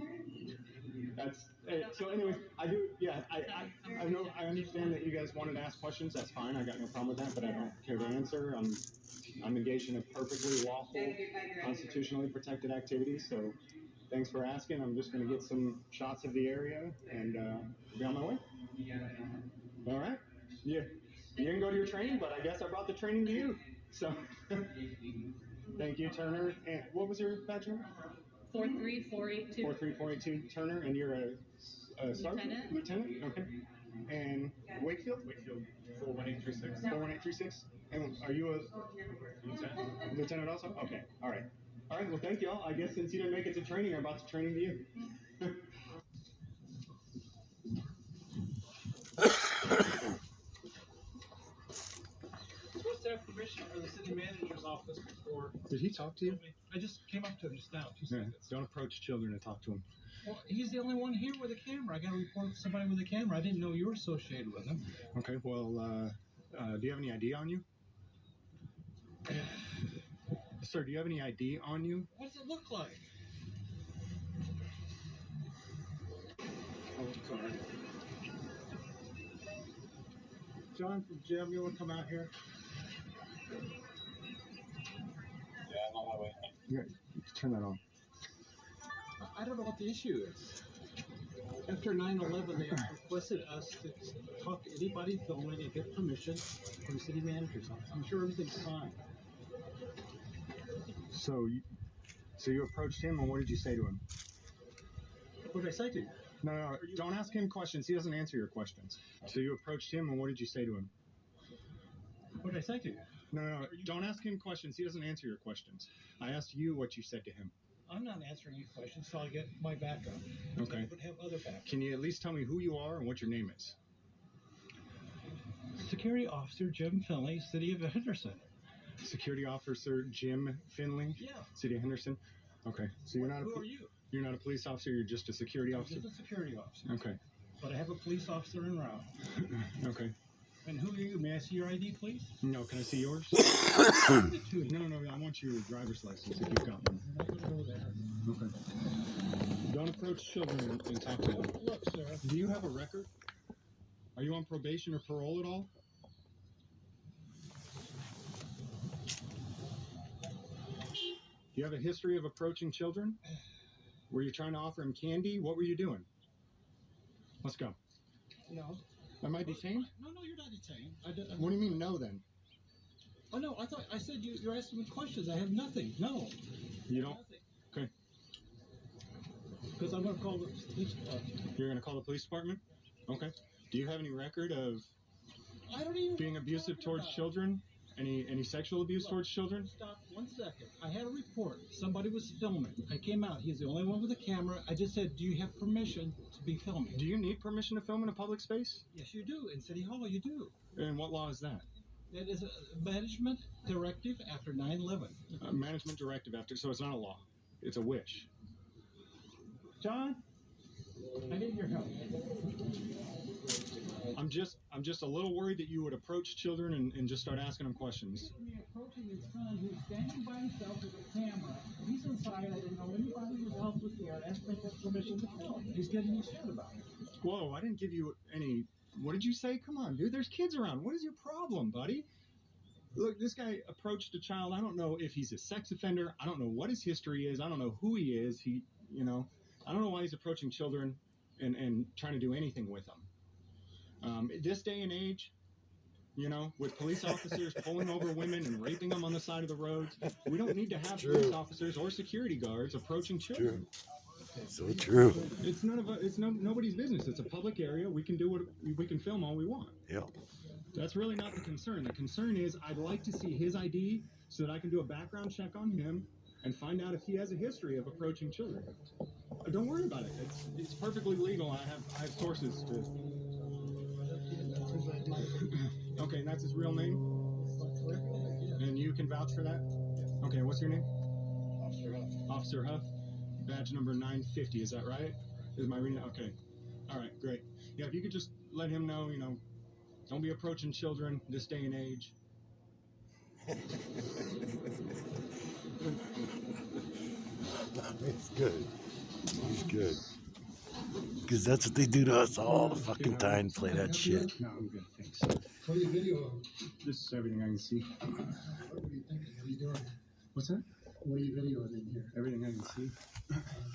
That's so. Anyways, I do. Yeah, I know. I understand that you guys wanted to ask questions. That's fine. I got no problem with that. But I don't care to answer. I'm engaged in a perfectly lawful, constitutionally protected activity. So, thanks for asking. I'm just going to get some shots of the area and be on my way. All right. Yeah. You didn't go to your training, but I guess I brought the training to you. So, thank you, Turner. And what was your badge number? 43482. 43482 Turner, and you're a sergeant? Lieutenant? Okay. And Wakefield? Wakefield 41836. 41836. And are you a Lieutenant? lieutenant also? Okay. All right. All right. Well, thank you all. I guess since you didn't make it to training, I'm about to training to you. to have permission for the city manager's office before. Did he talk to you? I just came up to him just now. 2 Yeah, seconds. don't approach children and talk to them. Well, he's the only one here with a camera. I got to report somebody with a camera. I didn't know you were associated with him. Okay, well, do you have any ID on you? Sir, do you have any ID on you? What does it look like? Oh, sorry. John from Jim, you want to come out here? Yeah, I'm on my way. Yeah, turn that on. I don't know what the issue is. After 9/11, they requested us to talk to anybody filming and get permission from the city manager's office. I'm sure everything's fine. So you approached him, and what did you say to him? What did I say to you? No, don't ask him questions. He doesn't answer your questions. So you approached him, and what did you say to him? What did I say to you? No, don't ask him questions. He doesn't answer your questions. I asked you what you said to him. I'm not answering you questions, so I'll get my backup. Okay. I would have other backup. Can you at least tell me who you are and what your name is? Security Officer Jim Finley, City of Henderson. Security Officer Jim Finley, Yeah. City of Henderson. Okay, so you're not Who are you? you're not a police officer. You're just a security I'm officer. just a security officer. Okay. But I have a police officer en route. Okay. And who are you? May I see your ID, please? No, can I see yours? Give it to you. No. I want your driver's license if you've got one. I'm not gonna go there. Okay. Don't approach children and talk to them. Look, sir. Do you have a record? Are you on probation or parole at all? Do you have a history of approaching children? Were you trying to offer them candy? What were you doing? Let's go. No. Am I detained? No, you're not detained. What do you mean no then? Oh no, I said you're asking me questions. I have nothing. No. You don't? Nothing. Okay. Because I'm gonna call the police department. You're going to call the police department? Okay. Do you have any record of I don't even being abusive talking towards about. children? Any sexual abuse towards children? Stop 1 second. I had a report. Somebody was filming. I came out. He's the only one with a camera. I just said, do you have permission to be filming? Do you need permission to film in a public space? Yes, you do. In City Hall, you do. And what law is that? That is a management directive after 9/11. A management directive after, so it's not a law. It's a wish. John, I need your help. I'm just a little worried that you would approach children and just start asking them questions. Me approaching his son, who's standing by himself with a camera. He's inside. I didn't know anybody else was there. I asked him for permission to film. He's getting his shit about it. Whoa, I didn't give you any. What did you say? Come on, dude. There's kids around. What is your problem, buddy? Look, this guy approached a child. I don't know if he's a sex offender. I don't know what his history is. I don't know who he is. I don't know why he's approaching children and trying to do anything with them. This day and age, with police officers pulling over women and raping them on the side of the roads, we don't need to have police officers or security guards approaching children. So true. It's nobody's business. It's a public area. We can do we can film all we want. Yep. That's really not the concern. The concern is I'd like to see his ID so that I can do a background check on him and find out if he has a history of approaching children. Don't worry about it. It's perfectly legal. I have sources to. Okay, and that's his real name? And you can vouch for that? Okay, what's your name? Officer Huff. Officer Huff. Badge number 950, is that right? Is my reading? Okay. All right, great. Yeah, if you could just let him know, don't be approaching children this day and age. It's good. He's good. Because that's what they do to us all the fucking time, play that shit. No, I'm good, thanks. What are you videoing? This is everything I can see. What are you thinking? What are you doing? What's that? What are you videoing in here? Everything I can see.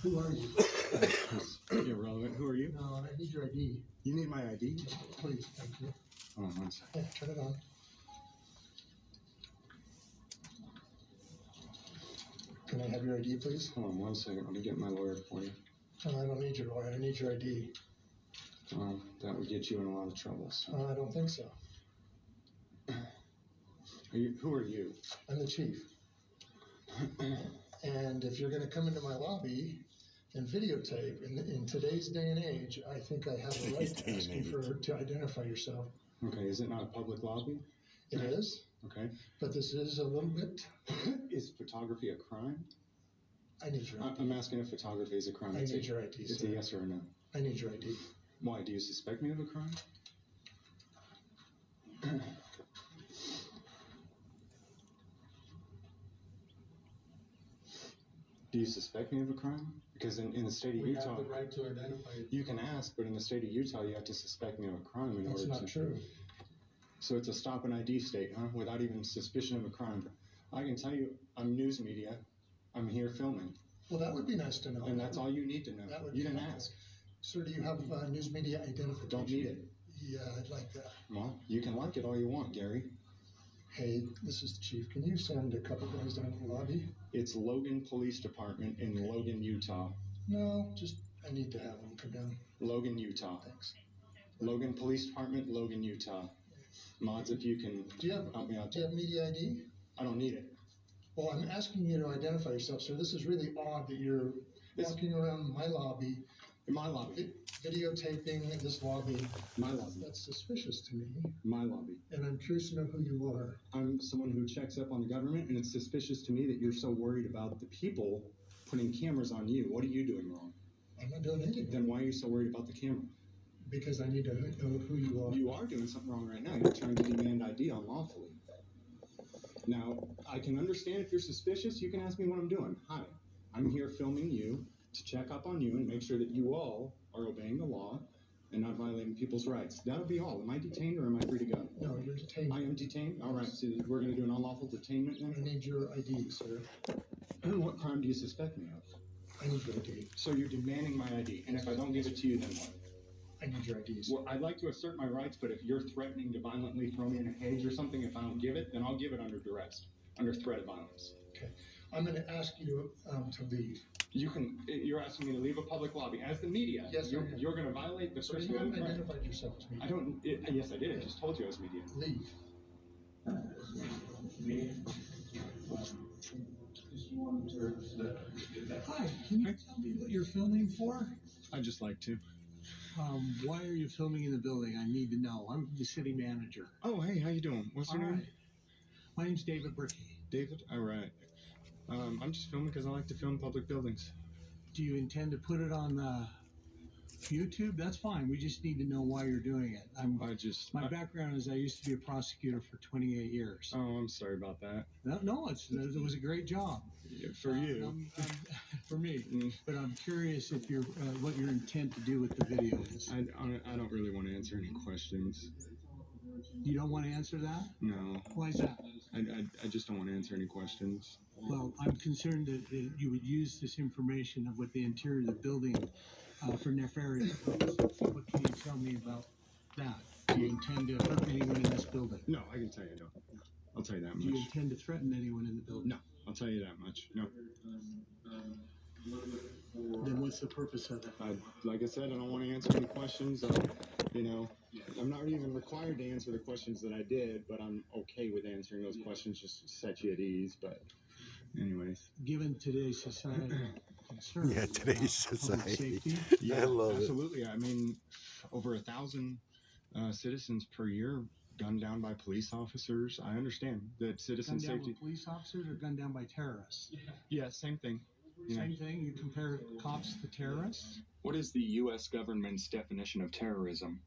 Who are you? It's irrelevant. Who are you? No, I need your ID. You need my ID? Please, thank you. Hold on one second. Hey, turn it on. Can I have your ID, please? Hold on 1 second. Let me get my lawyer for you. I don't need your lawyer. I need your ID. That would get you in a lot of trouble. So. I don't think so. Who are you? I'm the chief. And if you're going to come into my lobby and videotape in today's day and age, I think I have a right to ask you to identify yourself. Okay, is it not a public lobby? It is. Okay? But this is a little bit. Is photography a crime? I need your ID. I'm asking if photography is a crime. I need your ID, It's sir. a yes or a no. I need your ID. Why? Do you suspect me of a crime? Do you suspect me of a crime? Because in the state of We Utah, have the right to identify you. you can ask, but in the state of Utah, you have to suspect me of a crime in That's order not to. true. So it's a stop and ID state, huh? Without even suspicion of a crime. I can tell you, I'm news media. I'm here filming, Well, that would be nice to know. and that's all you need to know. That would You be didn't helpful. ask. Sir, do you have news media identification? Don't need it. Yeah, I'd like that. Well, you can like it all you want, Gary. Hey, this is the chief. Can you send a couple guys down to the lobby? It's Logan Police Department in Logan, Utah. No, just I need to have them come down. Logan, Utah. Thanks. Logan Police Department, Logan, Utah. Mods, if you can Do you have help me out. media ID? I don't need it. Well, I'm asking you to identify yourself, sir. This is really odd that you're walking around my lobby, In my lobby. videotaping this lobby. My lobby. That's suspicious to me, My lobby. and I'm curious to know who you are. I'm someone who checks up on the government, and it's suspicious to me that you're so worried about the people putting cameras on you. What are you doing wrong? I'm not doing anything Then why are you so worried about the camera? because I need to know who you are. You are doing something wrong right now. You're trying to demand ID unlawfully. Now, I can understand if you're suspicious, you can ask me what I'm doing. Hi, I'm here filming you to check up on you and make sure that you all are obeying the law and not violating people's rights. That'll be all. Am I detained or am I free to go? No, you're detained. I am detained? All right, so we're going to do an unlawful detainment I then? need your ID, sir. What crime do you suspect me of? I need your ID. So you're demanding my ID, and if I don't give it to you, then what? I need your ID, sir. Well, I'd like to assert my rights, but if you're threatening to violently throw me in a cage or something, if I don't give it, then I'll give it under duress, under threat of violence. Okay. I'm going to ask you to leave. You're asking me to leave a public lobby. As the media, Yes, I am. you're going to violate the Sir, First you haven't Amendment right? identified yourself as me. I don't, yes, I did. I just told you I was media. Leave. Hi, can you tell me what you're filming for? I'd just like to. Why are you filming in the building? I need to know. I'm the city manager. Oh, hey, how you doing? What's your All name? right. My name's David Brickey. David? All right. I'm just filming because I like to film public buildings. Do you intend to put it on YouTube? That's fine. We just need to know why you're doing it. My background is I used to be a prosecutor for 28 years. Oh, I'm sorry about that. No, it was a great job. For you. For me. Mm. But I'm curious if you're what your intent to do with the video is. I don't really want to answer any questions. You don't want to answer that? No. Why is that? I just don't want to answer any questions. Well, I'm concerned that you would use this information of what the interior of the building for nefarious purposes. What can you tell me about that? Do you intend to hurt anyone in this building? No, I can tell you no. I'll tell you that Do you much. intend to threaten anyone in the building? No, I'll tell you that much. No. Then what's the purpose of it? Like I said, I don't want to answer any questions. I'm not even required to answer the questions that I did, but I'm okay with answering those questions just to set you at ease. But anyways. Given today's society concerns Yeah, today's about public society. safety, Yeah, I love it. absolutely. I mean, over 1,000 citizens per year gunned down by police officers. I understand that citizen gunned down safety. by police officers or gunned down by terrorists? Yeah, same thing. Yeah. Same thing. You compare cops to terrorists? What is the U.S. government's definition of terrorism?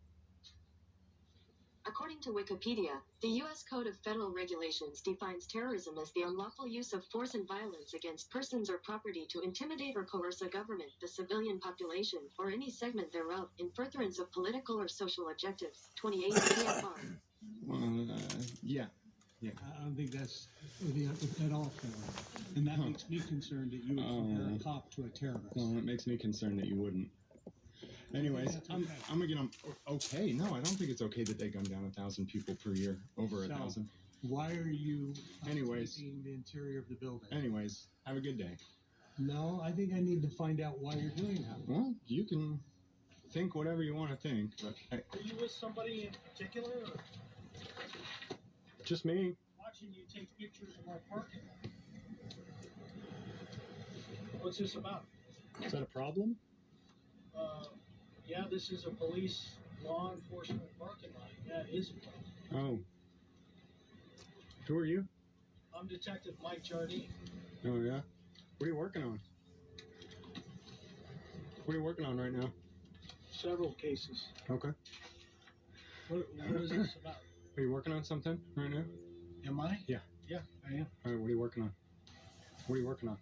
According to Wikipedia, the U.S. Code of Federal Regulations defines terrorism as the unlawful use of force and violence against persons or property to intimidate or coerce a government, the civilian population, or any segment thereof in furtherance of political or social objectives. 28 CFR. Well, yeah. I don't think that's at all fair. And that makes me concerned that you would compare a cop to a terrorist. Well, it makes me concerned that you wouldn't. Anyways, That's I'm okay. okay. No, I don't think it's okay that they gun down 1,000 people per year, over 1,000. Why are you Anyways. taking the interior of the building? Anyways, have a good day. No, I think I need to find out why you're doing that. Well, you can think whatever you want to think, but hey, Are you with somebody in particular, or just me. watching you take pictures of our parking lot? What's this about? Is that a problem? Yeah, this is a police law enforcement parking lot. Yeah, it is a problem. Who are you? I'm Detective Mike Jardine. Oh, yeah? What are you working on? What are you working on right now? Several cases. Okay. What is this about? Are you working on something right now? Am I? Yeah. Yeah, I am. All right, what are you working on? What are you working on?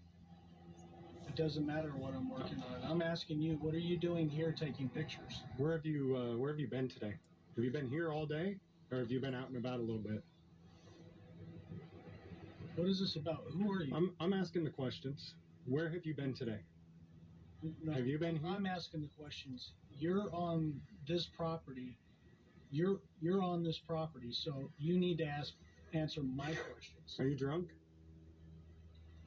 It doesn't matter what I'm working on. I'm asking you, what are you doing here taking pictures? Where have you been today? Have you been here all day, or have you been out and about a little bit? What is this about? Who are you? I'm asking the questions. Where have you been today? No, Have you been here? I'm asking the questions. You're on this property. You're on this property, so you need to answer my questions. Are you drunk?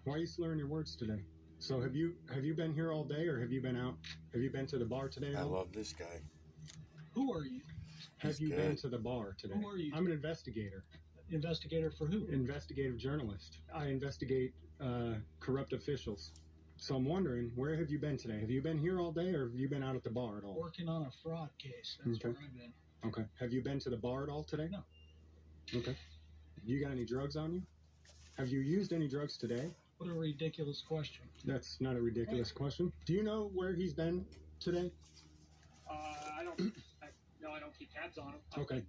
Why are you slurring your words today? So have you been here all day, or have you been out? Have you been to the bar today? I love this guy. Who are you? Have you been to the bar today? Who are you? I'm an investigator. Investigator for who? Investigative journalist. I investigate corrupt officials. So I'm wondering, where have you been today? Have you been here all day, or have you been out at the bar at all? Working on a fraud case. That's Okay. where I've been. Okay. Have you been to the bar at all today? No. Okay. You got any drugs on you? Have you used any drugs today? What a ridiculous question. That's not a ridiculous question. Do you know where he's been today? I don't keep tabs on him. Okay.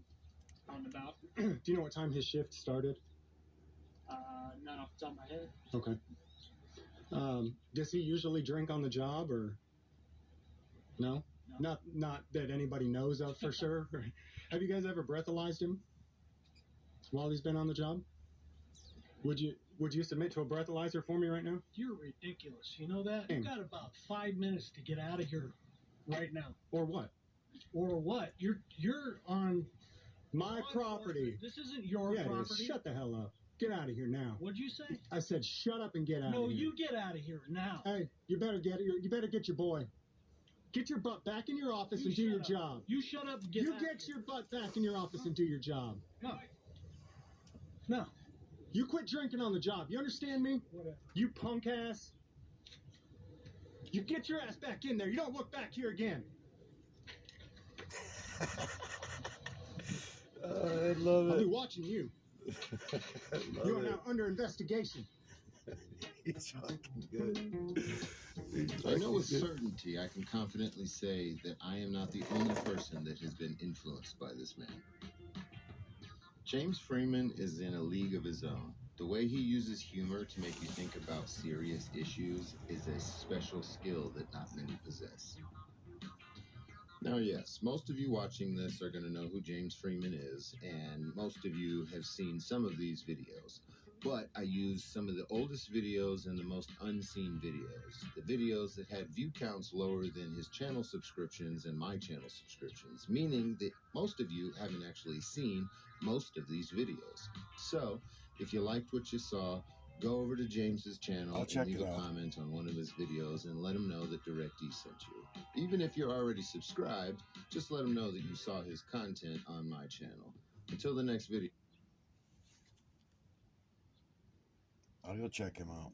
On and about. Do you know what time his shift started? Not off the top of my head. Okay. Does he usually drink on the job, or no? No. Not that anybody knows of for sure. Have you guys ever breathalyzed him while he's been on the job? Would you submit to a breathalyzer for me right now? You're ridiculous. You know that? Hey. You've got about 5 minutes to get out of here right now. Or what? Or what? You're on My property. This isn't your Yeah, it is. property. Shut the hell up. Get out of here now. What'd you say? I said shut up and get out No, of here. you get out of here now. Hey, you better get your boy. Get your butt back in your office You and do shut your up. job. You shut up and get You out. get your butt back in your office and do your job. No. No. You quit drinking on the job. You understand me? Whatever. You punk ass. You get your ass back in there. You don't look back here again. I love I'll be it. watching you. I love You are it. now under investigation. He's fucking good. He's I know with fucking good. certainty I can confidently say that I am not the only person that has been influenced by this man. James Freeman is in a league of his own. The way he uses humor to make you think about serious issues is a special skill that not many possess. Now, yes, most of you watching this are going to know who James Freeman is, and most of you have seen some of these videos. But I used some of the oldest videos and the most unseen videos. The videos that had view counts lower than his channel subscriptions and my channel subscriptions, meaning that most of you haven't actually seen most of these videos. So, if you liked what you saw, go over to James's channel I'll and check leave it a out. comment on one of his videos and let him know that DirectD sent you. Even if you're already subscribed, just let him know that you saw his content on my channel. Until the next video. I'll go check him out.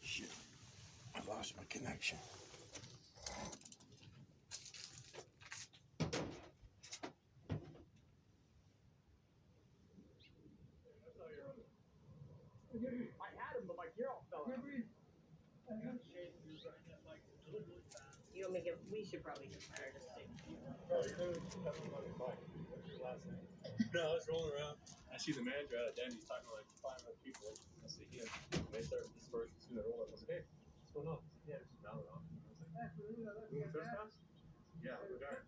Shit. I lost my connection. I had him, but my gear all fell out. You want me to give, we should probably just hire to stick. No, I was rolling around. I see the manager at a den. He's talking to like 500 people. I see him. And they start dispersing. As soon as I roll up, I was like, hey, what's going on? Yeah, just down and off. I was like, you want trespass? Yeah, we're done.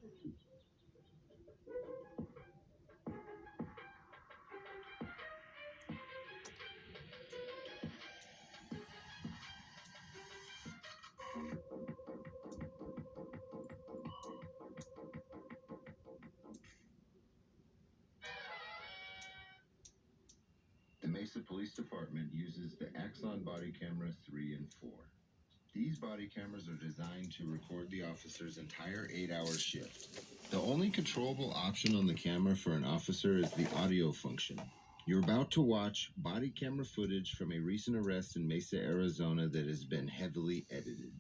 The Mesa Police Department uses the Axon Body Camera 3 and 4. These body cameras are designed to record the officer's entire 8-hour shift. The only controllable option on the camera for an officer is the audio function. You're about to watch body camera footage from a recent arrest in Mesa, Arizona that has been heavily edited.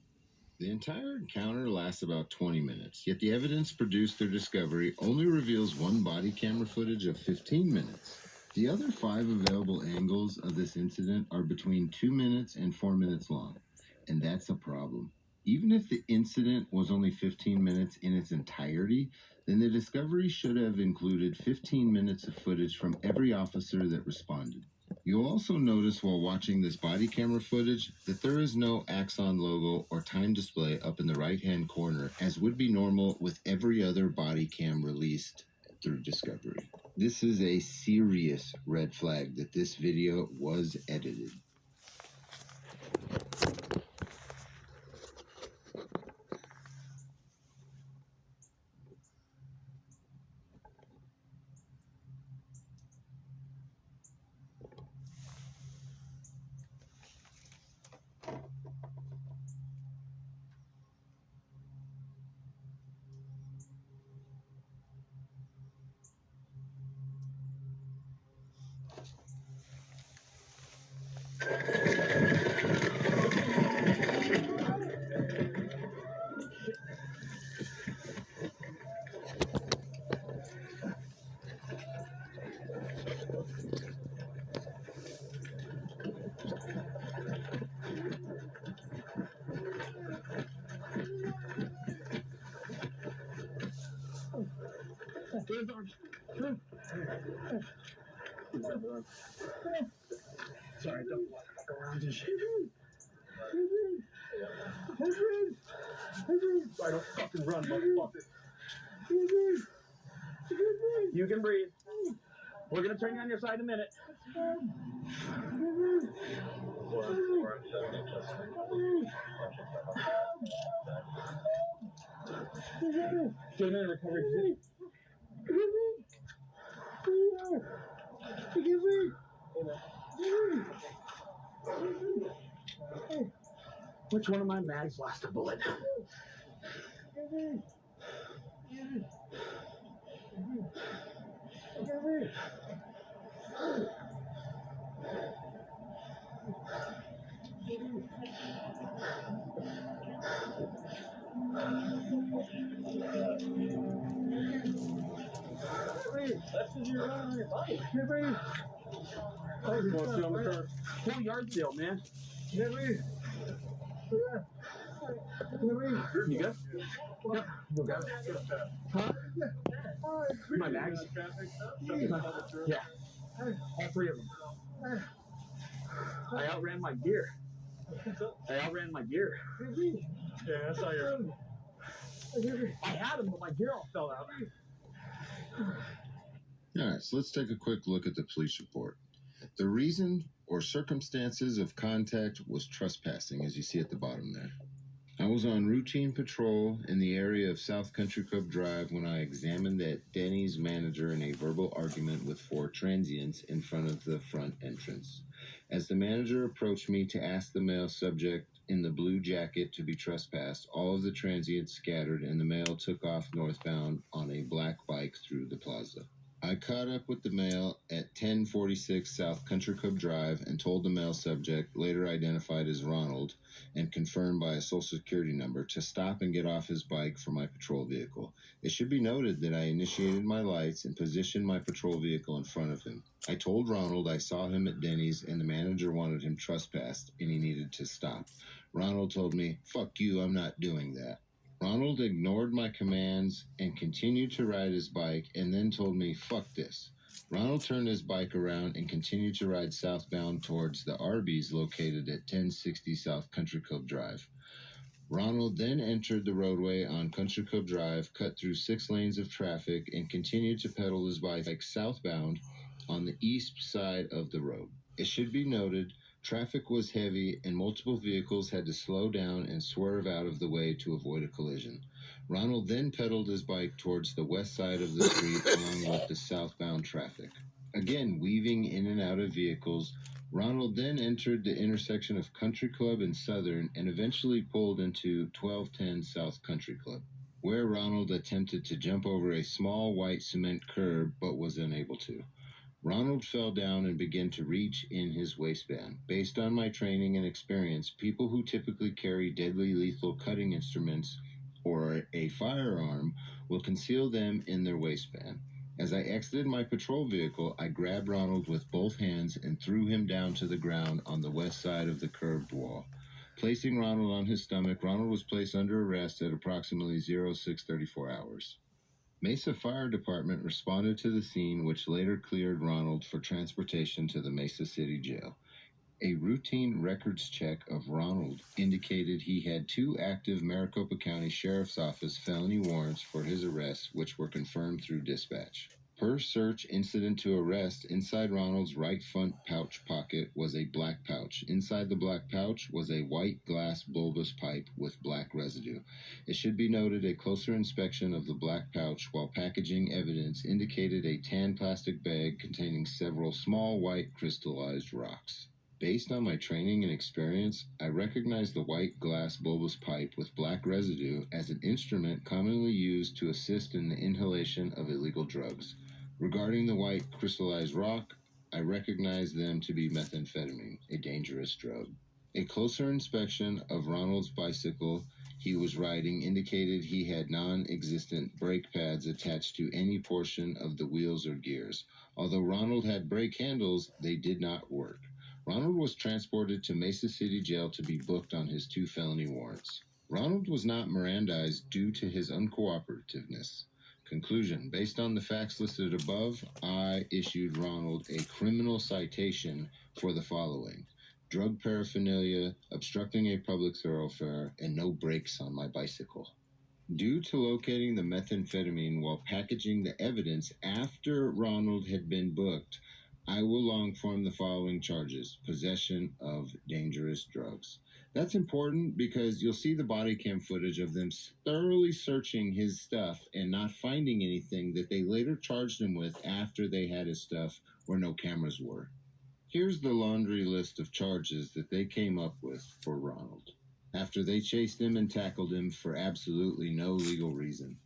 The entire encounter lasts about 20 minutes, yet the evidence produced through discovery only reveals one body camera footage of 15 minutes. The other 5 available angles of this incident are between 2 minutes and 4 minutes long, and that's a problem. Even if the incident was only 15 minutes in its entirety, then the discovery should have included 15 minutes of footage from every officer that responded. You'll also notice while watching this body camera footage that there is no Axon logo or time display up in the right-hand corner, as would be normal with every other body cam released through Discovery. This is a serious red flag that this video was edited. Sorry, don't go around and shit. I don't fucking run, motherfucker. You can breathe. We're gonna turn you on your side in a minute. Get him in recovery. Which one of my mags lost a bullet? That's because you're running on your bike. Full yard sale, man. You good? Yep. You got it. Huh? My bags? Yeah. All 3 of them. I outran my gear. Yeah, I saw your. I had them, but my gear all fell out. Alright, so let's take a quick look at the police report. The reason or circumstances of contact was trespassing, as you see at the bottom there. I was on routine patrol in the area of South Country Club Drive when I examined that Denny's manager in a verbal argument with 4 transients in front of the front entrance. As the manager approached me to ask the male subject in the blue jacket to be trespassed, all of the transients scattered and the male took off northbound on a black bike through the plaza. I caught up with the male at 1046 South Country Club Drive and told the male subject, later identified as Ronald and confirmed by a social security number, to stop and get off his bike for my patrol vehicle. It should be noted that I initiated my lights and positioned my patrol vehicle in front of him. I told Ronald I saw him at Denny's and the manager wanted him trespassed and he needed to stop. Ronald told me, "Fuck you, I'm not doing that." Ronald ignored my commands and continued to ride his bike and then told me, "Fuck this." Ronald turned his bike around and continued to ride southbound towards the Arby's located at 1060 South Country Club Drive. Ronald then entered the roadway on Country Club Drive, cut through 6 lanes of traffic, and continued to pedal his bike southbound on the east side of the road. It should be noted, traffic was heavy and multiple vehicles had to slow down and swerve out of the way to avoid a collision. Ronald then pedaled his bike towards the west side of the street along with the southbound traffic. Again, weaving in and out of vehicles, Ronald then entered the intersection of Country Club and Southern and eventually pulled into 1210 South Country Club, where Ronald attempted to jump over a small white cement curb but was unable to. Ronald fell down and began to reach in his waistband. Based on my training and experience, people who typically carry deadly lethal cutting instruments or a firearm will conceal them in their waistband. As I exited my patrol vehicle, I grabbed Ronald with both hands and threw him down to the ground on the west side of the curved wall. Placing Ronald on his stomach, Ronald was placed under arrest at approximately 0634 hours. Mesa Fire Department responded to the scene, which later cleared Ronald for transportation to the Mesa City Jail. A routine records check of Ronald indicated he had 2 active Maricopa County Sheriff's Office felony warrants for his arrest, which were confirmed through dispatch. Per search incident to arrest, inside Ronald's right front pouch pocket was a black pouch. Inside the black pouch was a white glass bulbous pipe with black residue. It should be noted a closer inspection of the black pouch while packaging evidence indicated a tan plastic bag containing several small white crystallized rocks. Based on my training and experience, I recognize the white glass bulbous pipe with black residue as an instrument commonly used to assist in the inhalation of illegal drugs. Regarding the white crystallized rock, I recognize them to be methamphetamine, a dangerous drug. A closer inspection of Ronald's bicycle he was riding indicated he had non-existent brake pads attached to any portion of the wheels or gears. Although Ronald had brake handles, they did not work. Ronald was transported to Mesa City Jail to be booked on his 2 felony warrants. Ronald was not Mirandized due to his uncooperativeness. Conclusion: based on the facts listed above, I issued Ronald a criminal citation for the following: drug paraphernalia, obstructing a public thoroughfare, and no brakes on my bicycle. Due to locating the methamphetamine while packaging the evidence after Ronald had been booked, I will long form the following charges: possession of dangerous drugs. That's important because you'll see the body cam footage of them thoroughly searching his stuff and not finding anything that they later charged him with after they had his stuff where no cameras were. Here's the laundry list of charges that they came up with for Ronald after they chased him and tackled him for absolutely no legal reason.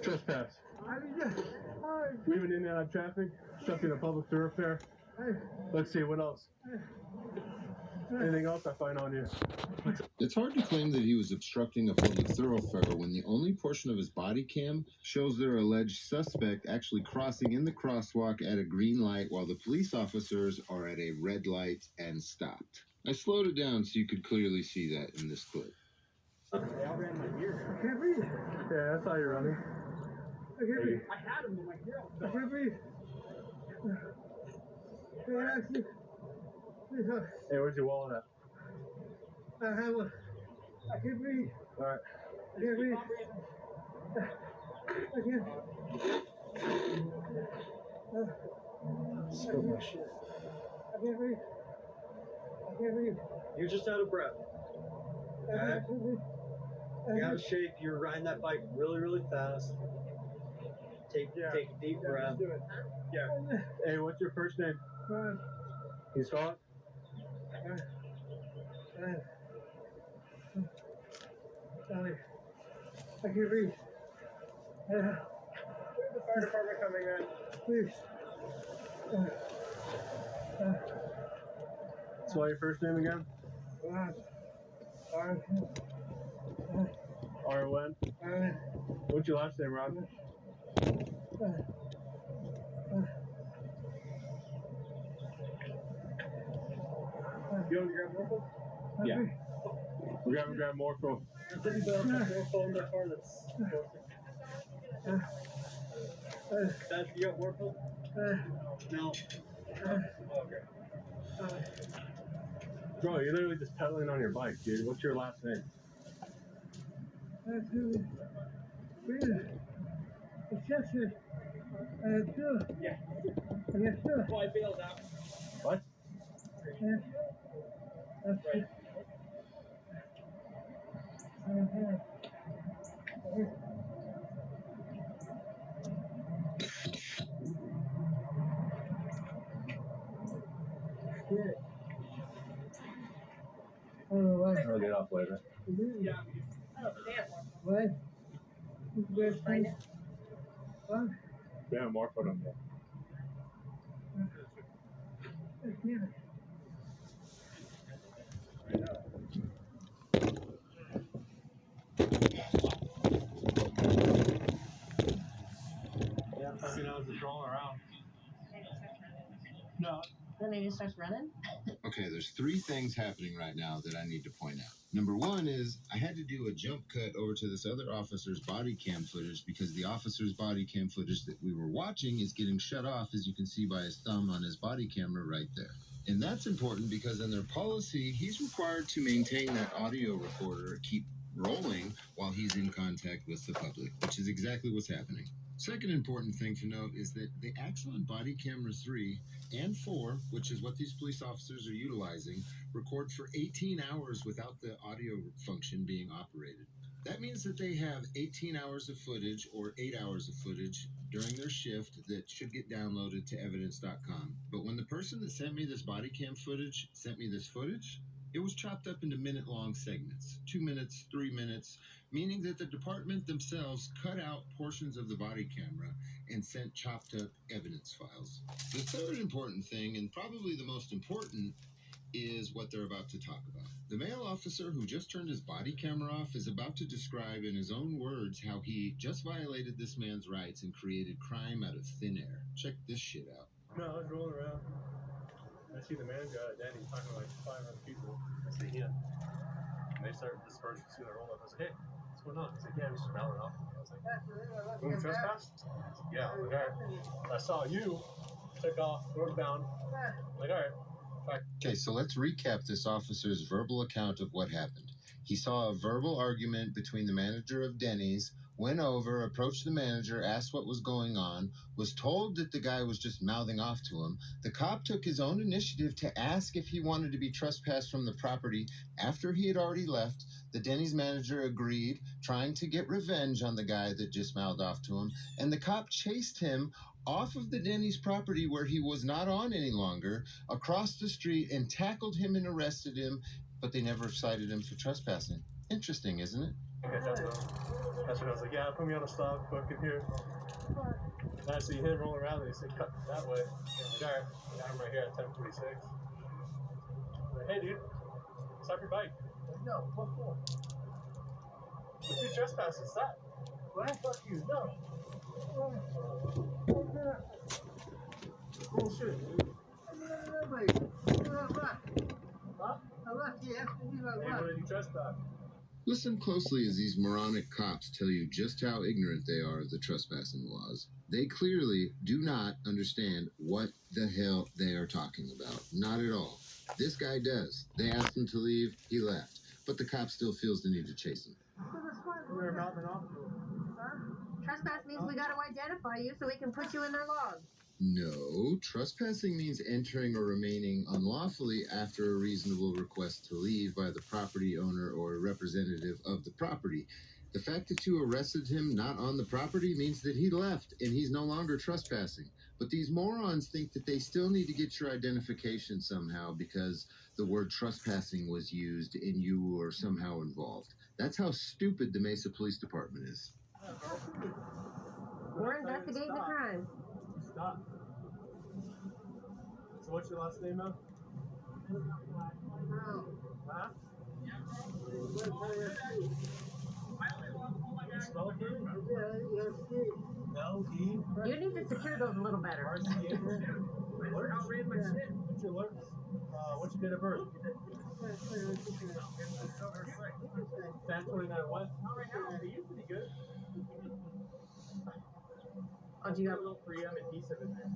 Trespass. Leaving in and out of traffic, obstructing a public thoroughfare. Let's see, what else? Anything else I find on you? It's hard to claim that he was obstructing a public thoroughfare when the only portion of his body cam shows their alleged suspect actually crossing in the crosswalk at a green light while the police officers are at a red light and stopped. I slowed it down so you could clearly see that in this clip. I can't breathe. Yeah, that's how you're running. I can't breathe. I had him in my grill. I can't breathe. Hey, where's your wallet at? I have one. I can't breathe. All right. I can't breathe. I can't. Spill my shit. I can't breathe. I can't breathe. You're just out of breath. Okay? You have a shake. You're riding that bike really, really fast. Take a deep breath. Do it. Yeah. Hey, what's your first name? Can you spell it? I can't breathe. The fire department coming in. Please. Spell your first name again. R-O-N. What's your last name, Rob? You want to grab Morpho? Yeah. We're going to grab Morpho. Morpho in the car that's Dad, you got Morpho? No. Okay. Bro, you're literally just pedaling on your bike, dude. What's your last name? Boy bailed out. What? Right. I'll get off later. Yeah. Oh, damn. Find it. We have more for them. Yeah, puppy nose is rolling around. No, Then he just starts running? Okay, there's three things happening right now that I need to point out. Number one is I had to do a jump cut over to this other officer's body cam footage because the officer's body cam footage that we were watching is getting shut off, as you can see by his thumb on his body camera right there. And that's important because in their policy, he's required to maintain that audio recorder, keep rolling while he's in contact with the public, which is exactly what's happening. Second important thing to note is that the Axon Body Camera 3 and 4, which is what these police officers are utilizing, record for 18 hours without the audio function being operated. That means that they have 18 hours of footage or 8 hours of footage during their shift that should get downloaded to evidence.com. But when the person that sent me this body cam footage sent me this footage, it was chopped up into minute-long segments, 2 minutes, 3 minutes, meaning that the department themselves cut out portions of the body camera and sent chopped up evidence files. The third important thing, and probably the most important, is what they're about to talk about. The male officer who just turned his body camera off is about to describe in his own words how he just violated this man's rights and created crime out of thin air. Check this shit out. No, I was rolling around. I see the manager out of Danny talking to like 500 people. I see him. And they started dispersing to the roll up. I was like, hey, what's going on? He's like, yeah, we just mouthing off. I was like, boom, trespass? Yeah, I'm like, all right. I saw you, took off, northbound. I'm like, all right. Okay, so let's recap this officer's verbal account of what happened. He saw a verbal argument between the manager of Denny's, went over, approached the manager, asked what was going on, was told that the guy was just mouthing off to him. The cop took his own initiative to ask if he wanted to be trespassed from the property after he had already left. The Denny's manager agreed, trying to get revenge on the guy that just mouthed off to him, and the cop chased him off of the Denny's property where he was not on any longer, across the street, and tackled him and arrested him, but they never cited him for trespassing. Interesting, isn't it? Okay, that's when I was like, yeah, put me on a stop, fucking here. And I see him rolling around and he said, cut that way. And I'm like, all right, I'm right here at 1046. Like, hey, dude, stop your bike. Like, no, what for? The two trespasses, stop. What? Fuck you, no. Bullshit, dude. Huh? Hey, what did you trespass? Listen closely as these moronic cops tell you just how ignorant they are of the trespassing laws. They clearly do not understand what the hell they are talking about. Not at all. This guy does. They asked him to leave, he left. But the cop still feels the need to chase him. We were mouthing off to him. Trespass means we gotta identify you so we can put you in their log. No, trespassing means entering or remaining unlawfully after a reasonable request to leave by the property owner or representative of the property. The fact that you arrested him not on the property means that he left and he's no longer trespassing. But these morons think that they still need to get your identification somehow because the word trespassing was used and you were somehow involved. That's how stupid the Mesa Police Department is. We're investigating the crime. Stop. So what's your last name now? Huh? Spell it for me? L-E? You need to secure those a little better. R-C-A? Alert? What's your alert? What's your date of birth? 10/29 what? Not right now. It used to be good. Oh, do you have a little 3M adhesive in there?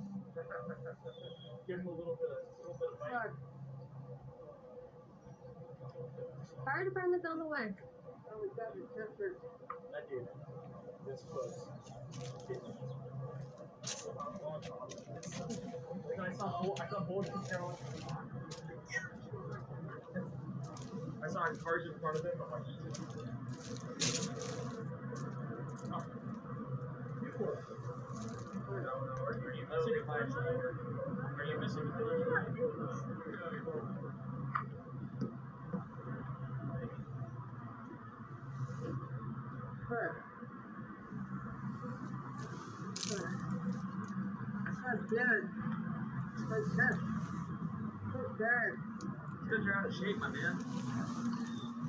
Give him a little bit of bite. Fire department's on the way. I did. this close. I saw bullets in Carolina. I saw cars in front of him. I'm like, oh, you for it. No, are you missing a fire? Are you missing a fire? That's good. That's good. That's good. Because you're out of shape, my man.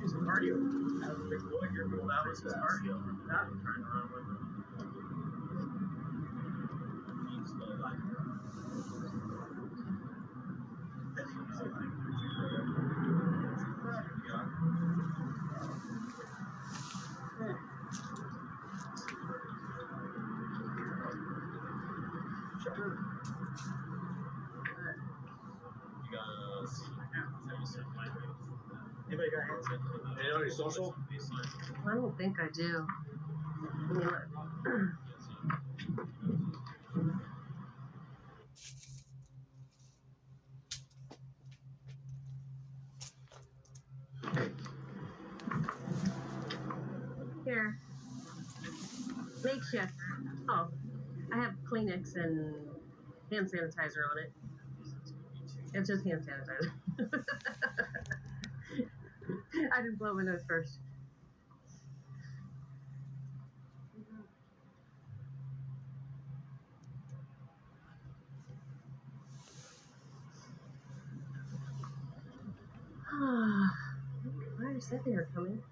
Do some cardio. That was a big boy here. Well, that was his cardio. That was trying to run with him. He's still alive. You gotta see. Anybody got hands up? Any on your social? I don't think I do. Here. Makeshift. Oh, I have Kleenex and hand sanitizer on it. It's just hand sanitizer. I didn't blow my nose first. Why said they were coming?